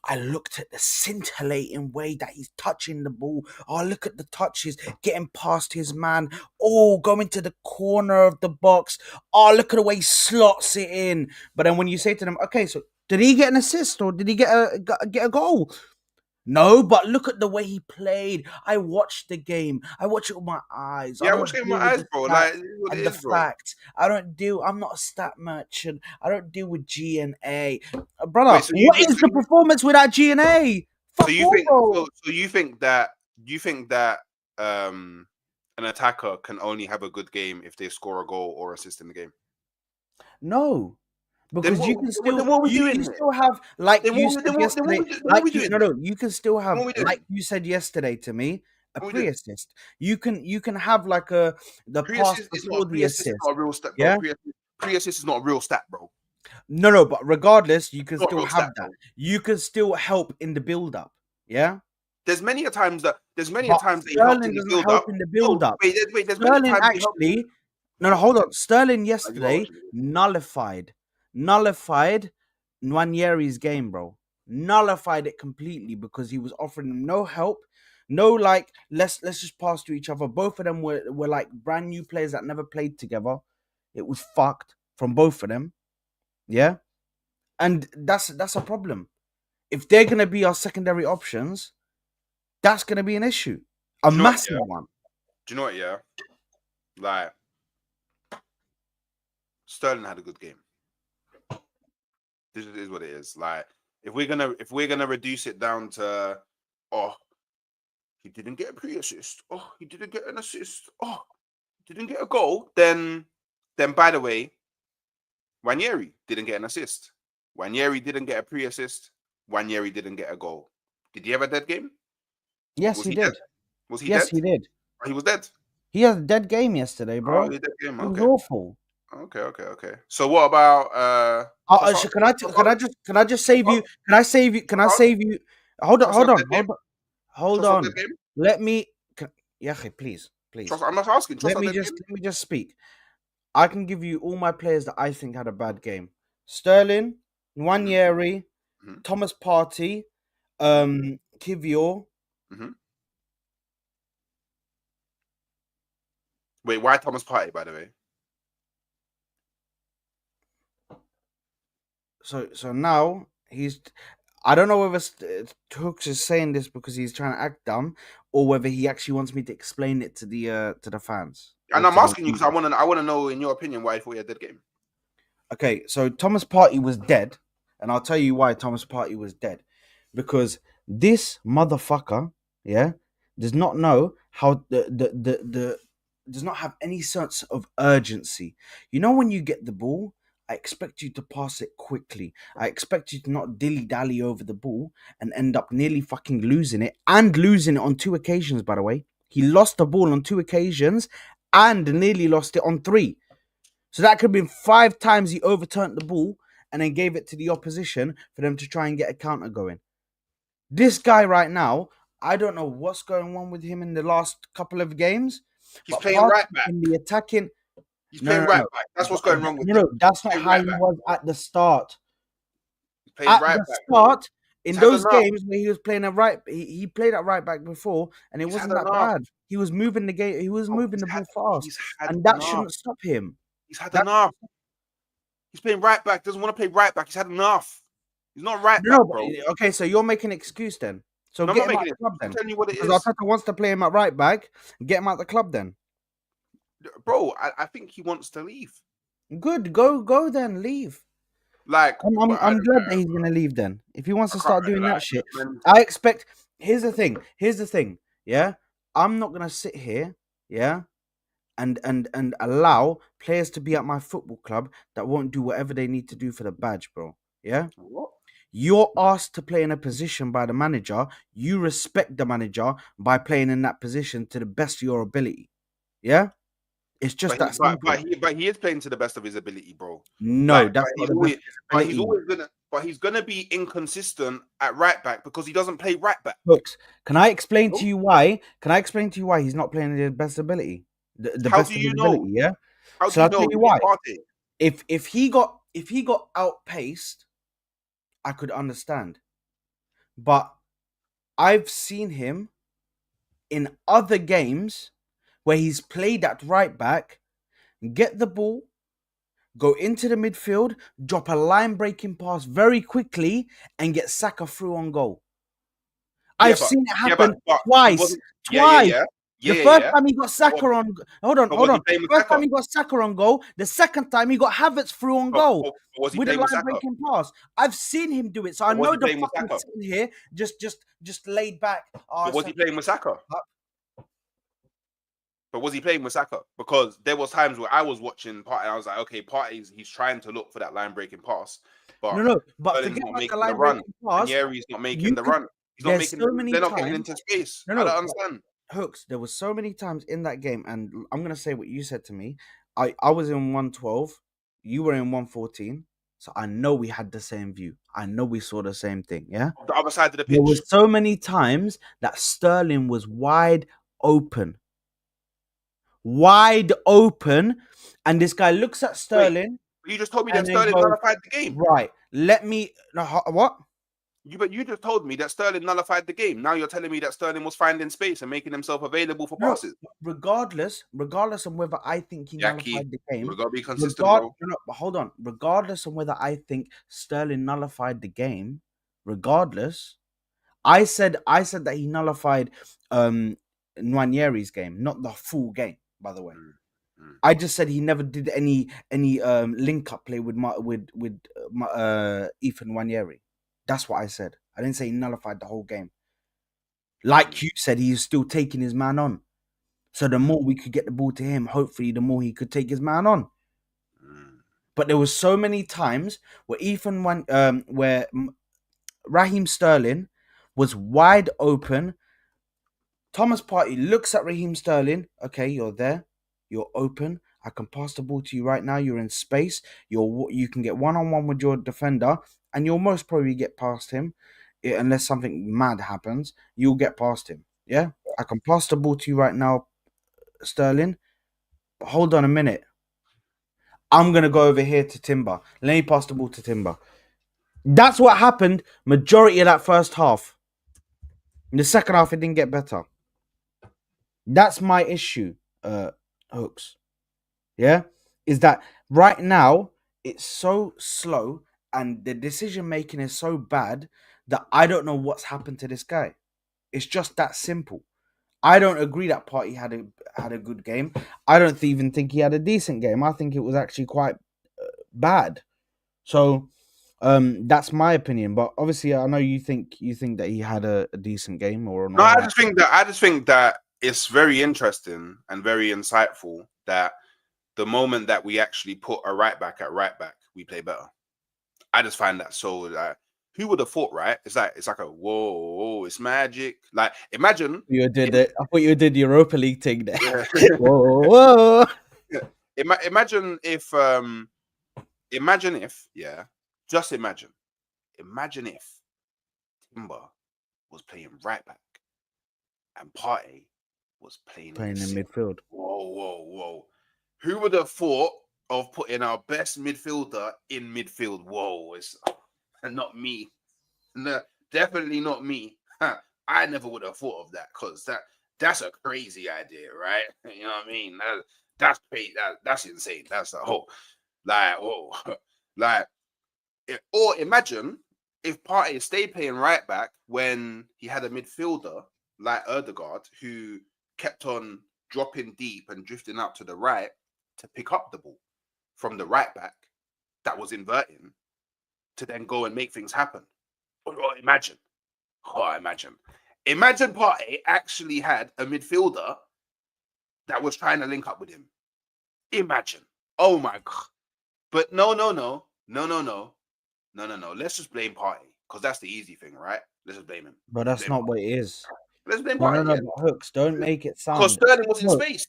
I looked at the scintillating way that he's touching the ball. Oh, look at the touches, getting past his man. Oh, going to the corner of the box. Oh, look at the way he slots it in. But then when you say to them, okay, so did he get an assist or did he get a goal? No, but look at the way he played. I watched the game. I watch it with my eyes. I Yeah, I watch don't it with my deal with eyes, the bro. stats Like, it is what it and the is, bro. facts. I'm not a stat merchant. I don't deal with G&A. Wait, Brother, so you what think? is the performance without G&A? So Fuck you all, think? bro. So you think that um an attacker can only have a good game if they score a goal or assist in the game? No. Then Because what? you can Then still what are we you doing can here? still have like Then you what? said Then what? Then what yesterday, we? Then what we doing? you can still Then have what we like doing? you said yesterday to me a What we doing? pre-assist. You can have like the pass Pre-assist is not before the pre-assist is assist. not a real stat, bro. Yeah. Pre-assist is not a real stat, bro. No, no, but regardless, you can It's not a still real have stat, that. bro. You can still help in the build up. Yeah. There's many a times that he helped in Sterling the doesn't build help up. in the No, build up. wait. There's many Sterling times he helped. actually, no, no, hold on. Sterling You are yesterday watching it. nullified Nwaneri's game, bro. Nullified it completely because he was offering him no help, no like let's just pass to each other. Both of them were like brand new players that never played together. It was fucked from both of them. Yeah, and that's a problem. If they're gonna be our secondary options, that's gonna be an issue, a Do you know what? massive Yeah. one. Do you know what? Yeah. Like, Sterling had a good game. This is what it is. Like, if we're gonna reduce it down to, oh, he didn't get a pre-assist. Oh, he didn't get an assist. Oh, he didn't get a goal. Then by the way, Wanyeri didn't get an assist. Wanyeri didn't get a pre-assist. Wanyeri didn't get a goal. Did he have a dead game? Yes, Was he he dead? did. Was he Yes, dead? he did. Oh, he was dead. He had a dead game yesterday, Oh, bro. he dead game. It was Okay. awful. Okay. So what about Trossard? Can I just save Trossard? you? Can I save you? Can I Trossard? save you? Hold on, hold Trossard on, dead game? hold on, hold Trossard dead on. game? Let me. Yeah, okay, please, please. Trossard, I'm not asking. Let Trossard me dead just game? let me just speak. I can give you all my players that I think had a bad game. Sterling, Hmm. Nwaneri, Hmm. Thomas Partey, Hmm. Kivior. Hmm. Wait, why Thomas Partey, by the way? So now he's. I don't know whether Hooks is saying this because he's trying to act dumb, or whether he actually wants me to explain it to the fans or And I'm to the asking you because viewers. I want to know, in your opinion, why he thought he had a dead game. Okay, so Thomas Partey was dead, and I'll tell you why Thomas Partey was dead. Because this motherfucker, yeah, does not know how the does not have any sense of urgency. You know when you get the ball I expect you to pass it quickly. I expect you to not dilly-dally over the ball and end up nearly fucking losing it, and losing it on 2 occasions, by the way. He lost the ball on 2 occasions and nearly lost it on 3. So that could have been 5 times he overturned the ball and then gave it to the opposition for them to try and get a counter going. This guy right now, I don't know what's going on with him in the last couple of games. He's But playing right back. in the attacking, He's no, playing no, right no, back. That's what's going wrong with no, him. no. That's not Playing how right he back. was at the start. He's playing At right the back, bro. start, in He's had those enough. games where he was playing a right, he played at right back before, and it He's wasn't had that enough. bad. He was moving the game. He was Bro, moving the ball fast, he's had and that enough. shouldn't stop him. He's had That, enough. He's playing right back. Doesn't want to play right back. He's had enough. He's not right no, back, but, bro. okay, so you're making an excuse then. So No, I'm get not him out making the it. club I'm then, telling you what it because is, Arteta wants to play him at right back. Get him out the club then. bro. I think he wants to leave. Good, go then, leave. Like, I'm glad that he's gonna leave then. If he wants I to can't start doing like, that shit, man. I expect. Here's the thing. Yeah, I'm not gonna sit here. Yeah, and allow players to be at my football club that won't do whatever they need to do for the badge, bro. Yeah, What? you're asked to play in a position by the manager. You respect the manager by playing in that position to the best of your ability. Yeah, it's just But he, that simple. but he is playing to the best of his ability, bro. No, Like, that's not the best of his ability. but he's gonna be inconsistent at right back because he doesn't play right back. Hooks, can I explain to No? you why? Can I explain to you why he's not playing to his best ability? The How best do of his you know? ability, yeah? How do So you I'll tell know? you You why. didn't partake. If he got outpaced, I could understand. But I've seen him in other games where he's played at right back, get the ball, go into the midfield, drop a line breaking pass very quickly, and get Saka through on goal. Yeah, I've seen it yeah, happen he twice. wasn't. Yeah, yeah, Twice. yeah, The yeah, yeah, first yeah. time he got Saka But, on. Hold on, but hold was he on. playing with First time Saka? he got Saka on goal. The second time he got Havertz through on goal But was he with a playing with line Saka? breaking pass. I've seen him do it, so I But was know he the playing with fucking Saka? sitting here just laid back. Oh, But was he playing with Saka? up. But was he playing with Saka? Because there was times where I was watching Partey, I was like, okay, Partey's he's trying to look for that line breaking pass, but No, but Sterling's forget not about the making the line run, breaking and pass. Yeri's not making You the could. run. He's not There's making. so many They're not getting times. into space. I No, don't but understand. Hooks, there was so many times in that game, and I'm gonna say what you said to me. I was in 112, you were in 114, so I know we had the same view. I know we saw the same thing. Yeah, The other side of the there pitch. was so many times that Sterling was wide open, and this guy looks at Wait, Sterling you just told me and that then Sterling goes, nullified the game. "Right, let me." No, what? But you just told me that Sterling nullified the game. Now you're telling me that Sterling was finding space and making himself available for No, passes. regardless of whether I think he Yaki, nullified the we game, gotta be consistent, bro. but hold on. Regardless of whether I think Sterling nullified the game, regardless, I said that he nullified Nwaneri's game, not the full game. By the way, I just said he never did any link up play with Ethan Nwaneri. That's what I said. I didn't say he nullified the whole game. Like you said, he's still taking his man on. So the more we could get the ball to him, hopefully, the more he could take his man on. But there was so many times where Raheem Sterling was wide open. Thomas Partey looks at Raheem Sterling. Okay, you're there. You're open. I can pass the ball to you right now. You're in space. You can get one-on-one with your defender, and you'll most probably get past him, unless something mad happens. You'll get past him. Yeah, I can pass the ball to you right now, Sterling. But hold on a minute. I'm gonna go over here to Timber. Let me pass the ball to Timber. That's what happened majority of that first half. In the second half, it didn't get better. That's my issue, Hooks. Yeah? Is that right now it's so slow and the decision making is so bad that I don't know what's happened to this guy. It's just that simple. I don't agree that Partey had a good game. I don't even think he had a decent game. I think it was actually quite bad. So that's my opinion. But obviously, I know you think that he had a decent game or an No, all I right. just think that it's very interesting and very insightful that the moment that we actually put a right back at right back, we play better. I just find that so like, who would have thought, right? It's like a whoa, it's magic. Like imagine, You did im- it. I thought you did the Europa League thing there. yeah. Whoa, whoa. Imagine if yeah, just imagine if Timber was playing right back and Partey was playing in the Playing in six. midfield. Whoa. Who would have thought of putting our best midfielder in midfield? Whoa, it's not me. No, definitely not me. I never would have thought of that because that's a crazy idea, right? You know what I mean? That's crazy. That's insane. That's the whole like whoa. Like or imagine if Partey stayed playing right back when he had a midfielder like Erdegaard who kept on dropping deep and drifting out to the right to pick up the ball from the right back that was inverting to then go and make things happen. Oh, imagine. Oh, imagine. Imagine Partey actually had a midfielder that was trying to link up with him. Imagine. Oh my God. But no. Let's just blame Partey because that's the easy thing, right? Let's just blame him. But Let's that's blame not what Partey. it is. Let's blame No, no, Partey, no. yeah? But Hooks, don't make it Because sound. Sterling was in No, space.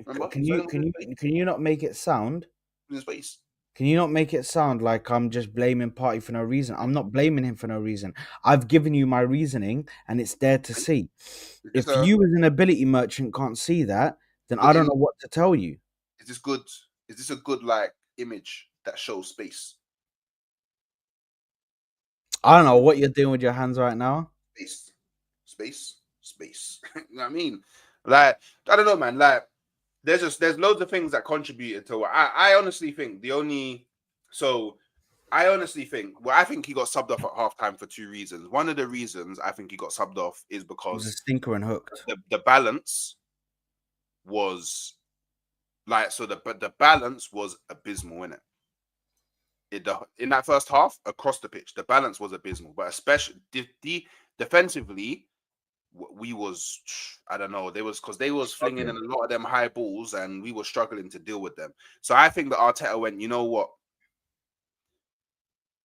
Remember? can you Sterling was can in you space. can you not make it sound? In space. Can you not make it sound like I'm just blaming Party for no reason? I'm not blaming him for no reason. I've given you my reasoning, and it's there to see. Is this If you, as an ability merchant, can't see that, then good I don't image? know what to tell you. Is this good? Is this a good like image that shows space? I don't know what you're doing with your hands right now. Space. Space. You know what I mean? Like, I don't know, man. Like, there's loads of things that contributed to it. I honestly think the only so I honestly think I think he got subbed off at halftime for two reasons. One of the reasons I think he got subbed off is He's a because stinker and hooked. the balance was like so the balance was abysmal in it. In that first half across the pitch, the balance was abysmal, but especially defensively, we was I don't know. They was because they was flinging in Struggling. a lot of them high balls, and we were struggling to deal with them. So I think that Arteta went, you know what?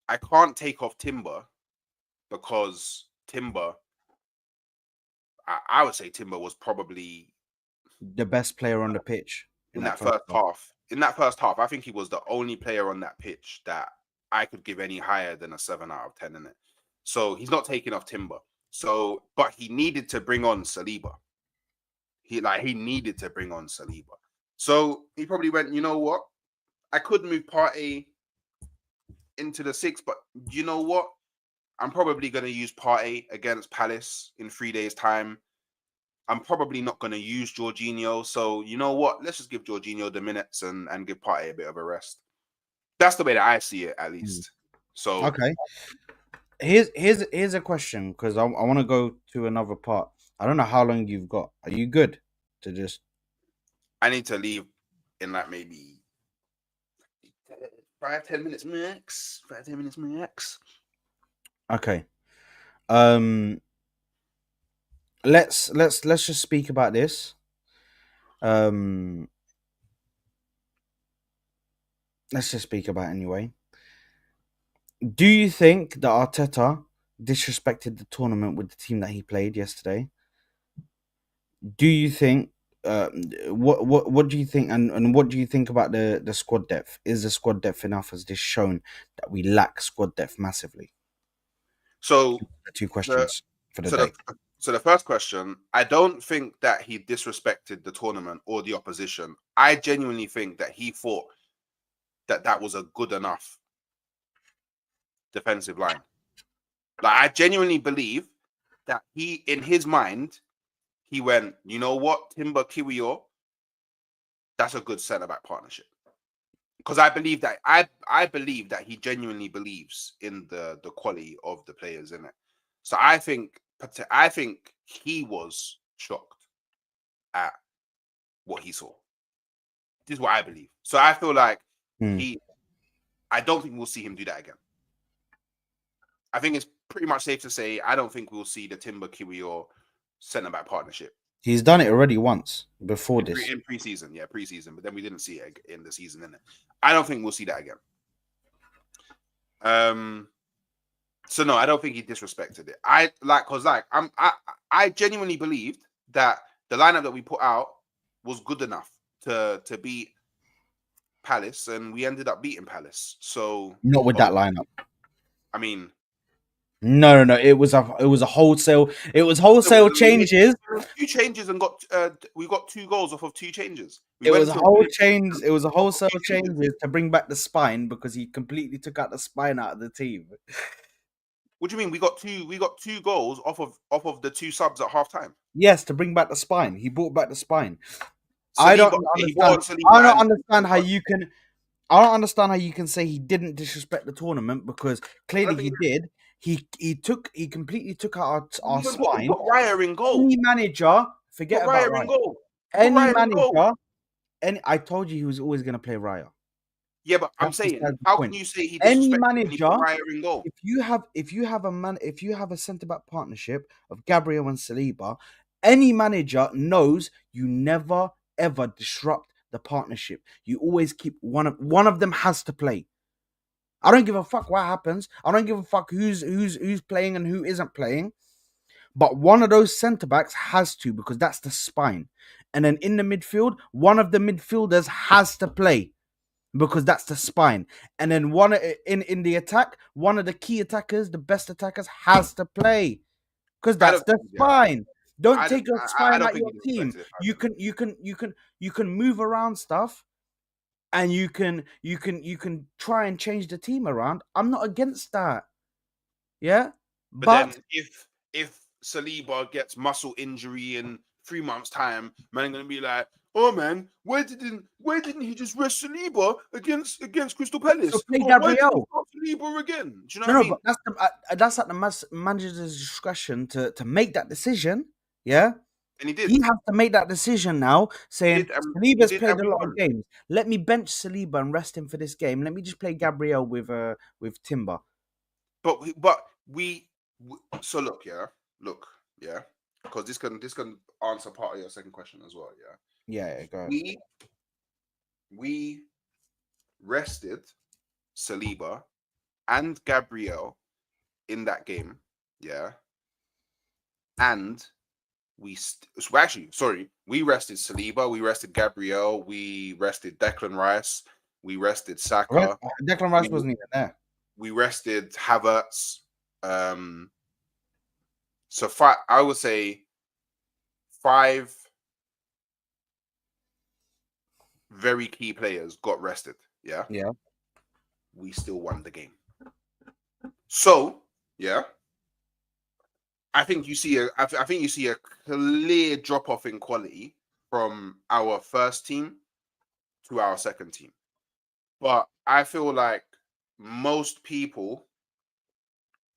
I can't take off Timber because Timber, I would say Timber was probably The best player on the pitch in in that that first first half. half. In that first half, I think he was the only player on that pitch that I could give any higher than a 7 out of 10 in it. So he's not taking off Timber. So, but he needed to bring on Saliba. He needed to bring on Saliba. So he probably went, you know what? I could move Partey into the six, but you know what? I'm probably going to use Partey against Palace in 3 days' time. I'm probably not going to use Jorginho. So you know what? Let's just give Jorginho the minutes and give Partey a bit of a rest. That's the way that I see it, at Mm. least. So Okay. Here's a question because I want to go to another part. I don't know how long you've got. Are you good to just I need to leave in like maybe 5-10 minutes max. 5-10 minutes max. okay? Um, let's just speak about this. Um, let's just speak about it anyway. Do you think that Arteta disrespected the tournament with the team that he played yesterday? Do you think? Uh, what do you think? And what do you think about the squad depth? Is the squad depth enough? Has this shown that we lack squad depth massively? So The two the questions for the so the day. so the first question, I don't think that he disrespected the tournament or the opposition. I genuinely think that he thought that that was a good enough defensive line. Like I genuinely believe that he, in his mind, he went, you know what, Timber Kiwior, that's a good centre back partnership. Because I believe that he genuinely believes in the quality of the players in it. So I think he was shocked at what he saw. This is what I believe. So I feel like Hmm. he I don't think we'll see him do that again. I think it's pretty much safe to say I don't think we'll see the Timber Kiwi or centre back partnership He's done it already once before this. in preseason, yeah, preseason. But then we didn't see it in the season, innit? I don't think we'll see that again. So no, I don't think he disrespected it. I genuinely believed that the lineup that we put out was good enough to beat Palace, and we ended up beating Palace. So, Not with but that lineup. I mean, No. It was a wholesale. It was wholesale we made changes. 2 changes and got we got 2 goals off of 2 changes. We It went was a to whole change. It was a off of wholesale 2 changes. changes to bring back the spine because he completely took out the spine out of the team. What do you mean? We got 2 goals off of the 2 subs at halftime. Yes, to bring back the spine. He brought back the spine. I don't Saliba, he brought understand. on I Saliba don't and understand how you can. I don't understand how you can say he didn't disrespect the tournament because I clearly don't he think did. He completely took out he our even put spine. Raya in goal. Any manager, forget Put about Raya in Raya. goal. Put Any Raya in goal. manager, and I told you he was always going to play Raya. Yeah, but I'm That's saying, besides the how can point. you say he Any disrespected when he manager, put Raya in goal? if you have a centre back partnership of Gabriel and Saliba, any manager knows you never ever disrupt the partnership. You always keep one of them has to play. I don't give a fuck what happens. I don't give a fuck who's playing and who isn't playing. But one of those centre backs has to because that's the spine. And then in the midfield, one of the midfielders has to play because that's the spine. And then one in the attack, one of the key attackers, the best attackers, has to play because I that's don't the think, yeah, spine. Don't I don't, take your I spine don't out think your he team. disrespected it You personally. can move around stuff and you can try and change the team around. I'm not against that. Yeah. But But then if Saliba gets muscle injury in 3 months' time, man, gonna be like, oh man, why didn't he just rest Saliba against Crystal so Palace? play Or why did he Gabriel. start Saliba again? Do you know No, what I no, mean? but that's at the manager's discretion to make that decision. Yeah, And he he did. has to make that decision now, He saying did. He Saliba's did, played and a we lot of won. games. Let me bench Saliba and rest him for this game. Let me just play Gabriel with Timber. So look, yeah, because this can answer part of your second question as well. Yeah, Yeah, go ahead. we we rested Saliba and Gabriel in that game. Yeah, and actually, sorry, we rested Saliba, we rested Gabriel, we rested Declan Rice, we rested Saka, Declan Rice we wasn't even there. we rested Havertz. Um, I would say 5 very key players got rested. Yeah, Yeah, we still won the game. So yeah, I think you see a clear drop off in quality from our first team to our second team. But I feel like most people,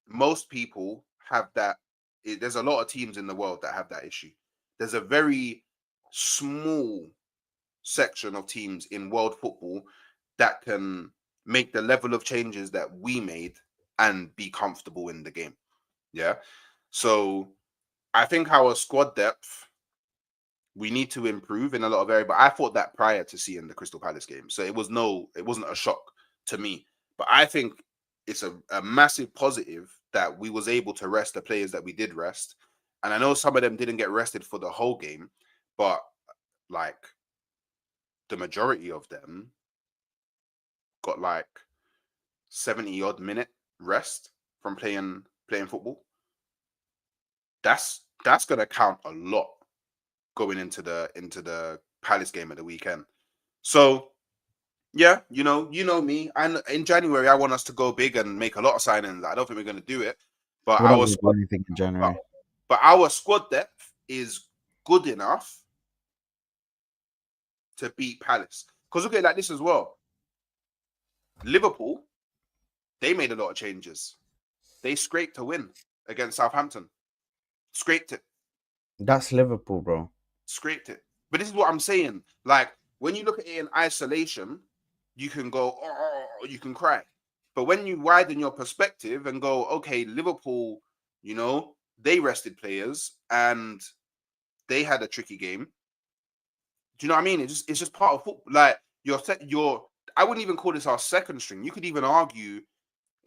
most people have that. There's a lot of teams in the world that have that issue. There's a very small section of teams in world football that can make the level of changes that we made and be comfortable in the game. Yeah. So I think our squad depth we need to improve in a lot of areas. But I thought that prior to seeing the Crystal Palace game, so it wasn't a shock to me. But I think it's a massive positive that we was able to rest the players that we did rest, and I know some of them didn't get rested for the whole game, but like the majority of them got like 70 odd minute rest from playing football. That's gonna count a lot going into the Palace game at the weekend. So yeah, you know me. And in January, I want us to go big and make a lot of signings. I don't think we're going to do it, but we're not our going to do squad, anything in but, January. but our squad depth is good enough to beat Palace. Because look at it like this as well. Liverpool, they made a lot of changes. They scraped a win against Southampton. Scraped it. That's Liverpool, bro. Scraped it. But this is what I'm saying. Like when you look at it in isolation, you can go, oh, you can cry. But when you widen your perspective and go, okay, Liverpool, they rested players and they had a tricky game. Do you know what I mean? It's just part of football. Like your I wouldn't even call this our second string. You could even argue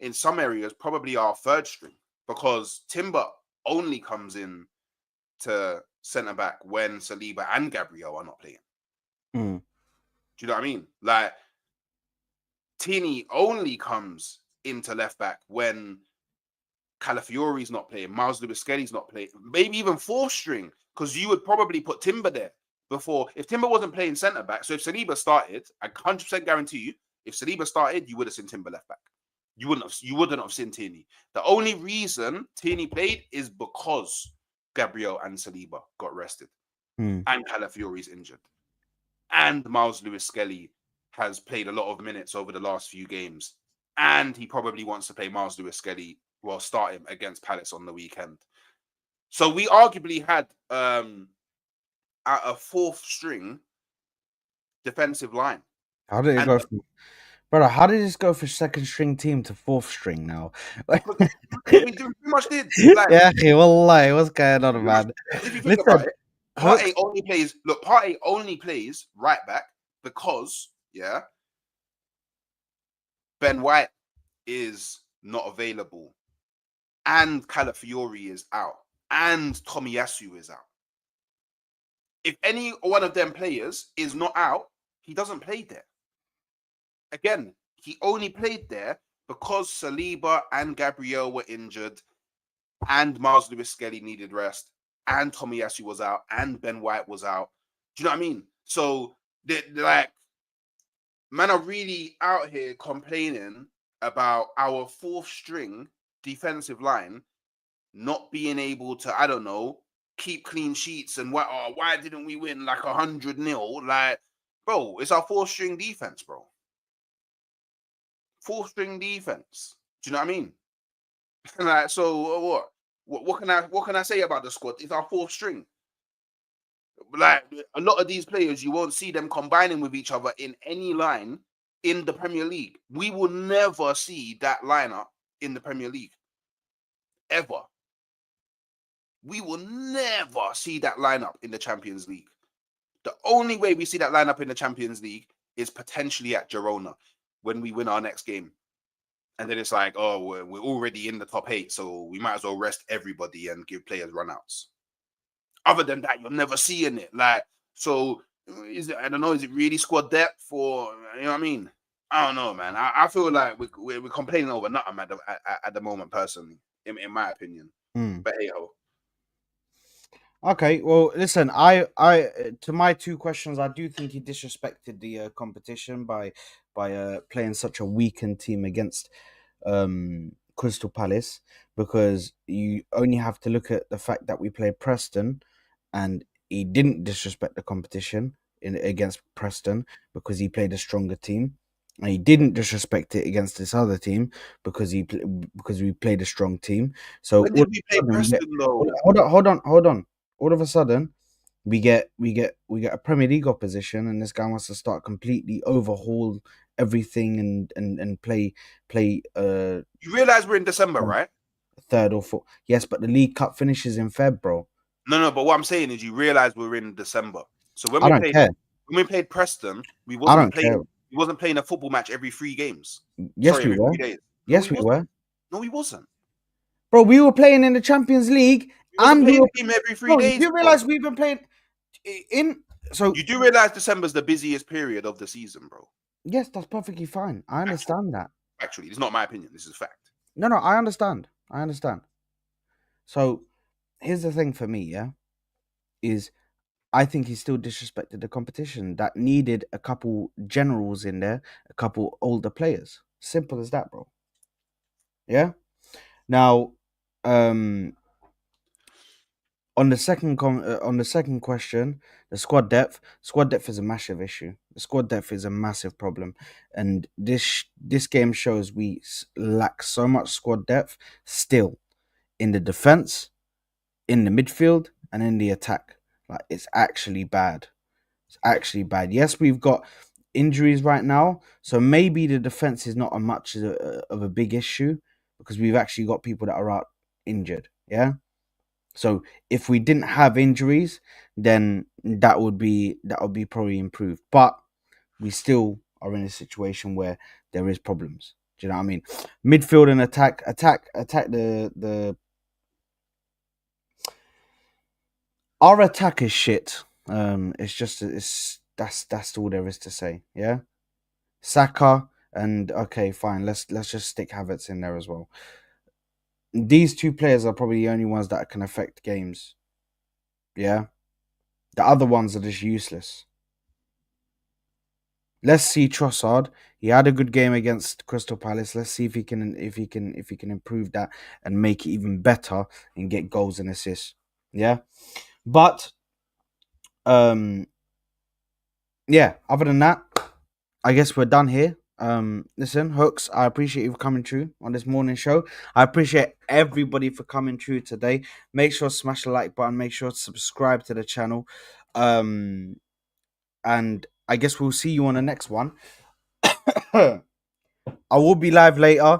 in some areas, probably our third string because Timber only comes in to centre back when Saliba and Gabriel are not playing. Mm. Do you know what I mean? Like Tini only comes into left back when Calafiori's not playing, Miles Lewis Skelly's not playing, maybe even fourth string, because you would probably put Timber there before if Timber wasn't playing centre back. So if Saliba started, I 100% guarantee you, if Saliba started, you would have seen Timber left back. You wouldn't have seen Tierney. The only reason Tierney played is because Gabriel and Saliba got rested, Mm. and Calafiori's injured, and Miles Lewis Skelly has played a lot of minutes over the last few games, and he probably wants to play Miles Lewis Skelly while starting against Palace on the weekend. So we arguably had at a fourth string defensive line. How did it And go from, brother? How did this go from second string team to fourth string now? we pretty much did. Like, Yeah, okay, wallahi, what's going on, because man? if you think about Listen, it, Hooks. Partey only plays right back because Ben White is not available, and Calafiori is out, and Tomiyasu is out. If any one of them players is not out, he doesn't play there. Again, he only played there because Saliba and Gabriel were injured, and Miles Lewis Skelly needed rest, and Tomiyasu was out, and Ben White was out. Do you know what I mean? So they're like, man are really out here complaining about our fourth string defensive line not being able to, I don't know, keep clean sheets and why didn't we win like 100-0? Like, bro, it's our fourth string defense, bro. Fourth string defense. Do you know what I mean? Like, so what can I say about the squad? It's our fourth string. Like a lot of these players, you won't see them combining with each other in any line in the Premier League. We will never see that lineup in the Premier League. Ever. We will never see that lineup in the Champions League. The only way we see that lineup in the Champions League is potentially at Girona when we win our next game. And then it's like, oh, we're already in the top 8, so we might as well rest everybody and give players runouts. Other than that, you're never seeing it. Like, so is it? I don't know. Is it really squad depth or you know what I mean? I don't know, man. I feel like we're complaining over nothing at the moment, personally, in my opinion. Mm. But hey ho, Okay, well, listen, to my two questions, I do think he disrespected the competition by playing such a weakened team against Crystal Palace, because you only have to look at the fact that we played Preston, and he didn't disrespect the competition in against Preston because he played a stronger team, and he didn't disrespect it against this other team because because we played a strong team. So when all did of we a play sudden we get, Preston though? hold on. All of a sudden, we get a Premier League opposition, and this guy wants to start completely overhaul everything and play You realize we're in December, right? third or fourth. Yes, but the League Cup finishes in Feb, bro. No. But what I'm saying is, you realize we're in December. So I don't care. when we played Preston, I don't care. We wasn't playing a football match every 3 games. Yes, Sorry, we every were. 3 days. No, Yes, we we wasn't. were, No, we wasn't. bro. We were playing in the Champions League, We wasn't and we playing were. a game every three Bro, you days, do bro. realize we've been playing in. So You do realize December's the busiest period of the season, bro. yes, that's perfectly fine. I understand that. Actually, it's not my opinion. This is a fact. No, I understand. I understand. So here's the thing for me, yeah, is I think he still disrespected the competition that needed a couple generals in there, a couple older players. Simple as that, bro. Yeah. Now, um, on the second question, the squad depth is a massive issue. The squad depth is a massive problem, and this game shows we lack so much squad depth still in the defense, in the midfield, and in the attack. Like, it's actually bad. It's actually bad. Yes, we've got injuries right now, so maybe the defense is not a much of a big issue because we've actually got people that are out injured. Yeah. So if we didn't have injuries, then that would be probably improved. But we still are in a situation where there is problems. Do you know what I mean? Midfield and attack the. Our attack is shit. It's just that's all there is to say. Yeah, Saka and okay, fine. Let's just stick Havertz in there as well. These two players are probably the only ones that can affect games. Yeah, the other ones are just useless. Let's see Trossard. He had a good game against Crystal Palace. Let's see if he can improve that and make it even better and get goals and assists. Yeah, but yeah. Other than that, I guess we're done here. Listen, Hooks, I appreciate you for coming through on this morning show. I appreciate everybody for coming through today. Make sure to smash the like button. Make sure to subscribe to the channel. And I guess we'll see you on the next one. I will be live later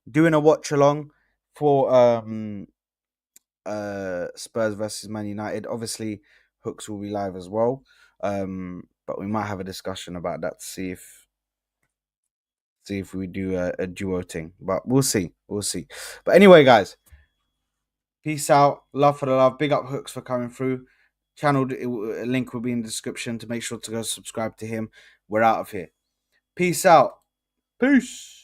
doing a watch along for Spurs versus Man United. Obviously, Hooks will be live as well. But we might have a discussion about that to see if we do a duo thing. But we'll see. We'll see. But anyway, guys, peace out. Love for the love. Big up Hooks for coming through. Channel link will be in the description to make sure to go subscribe to him. We're out of here. Peace out. Peace.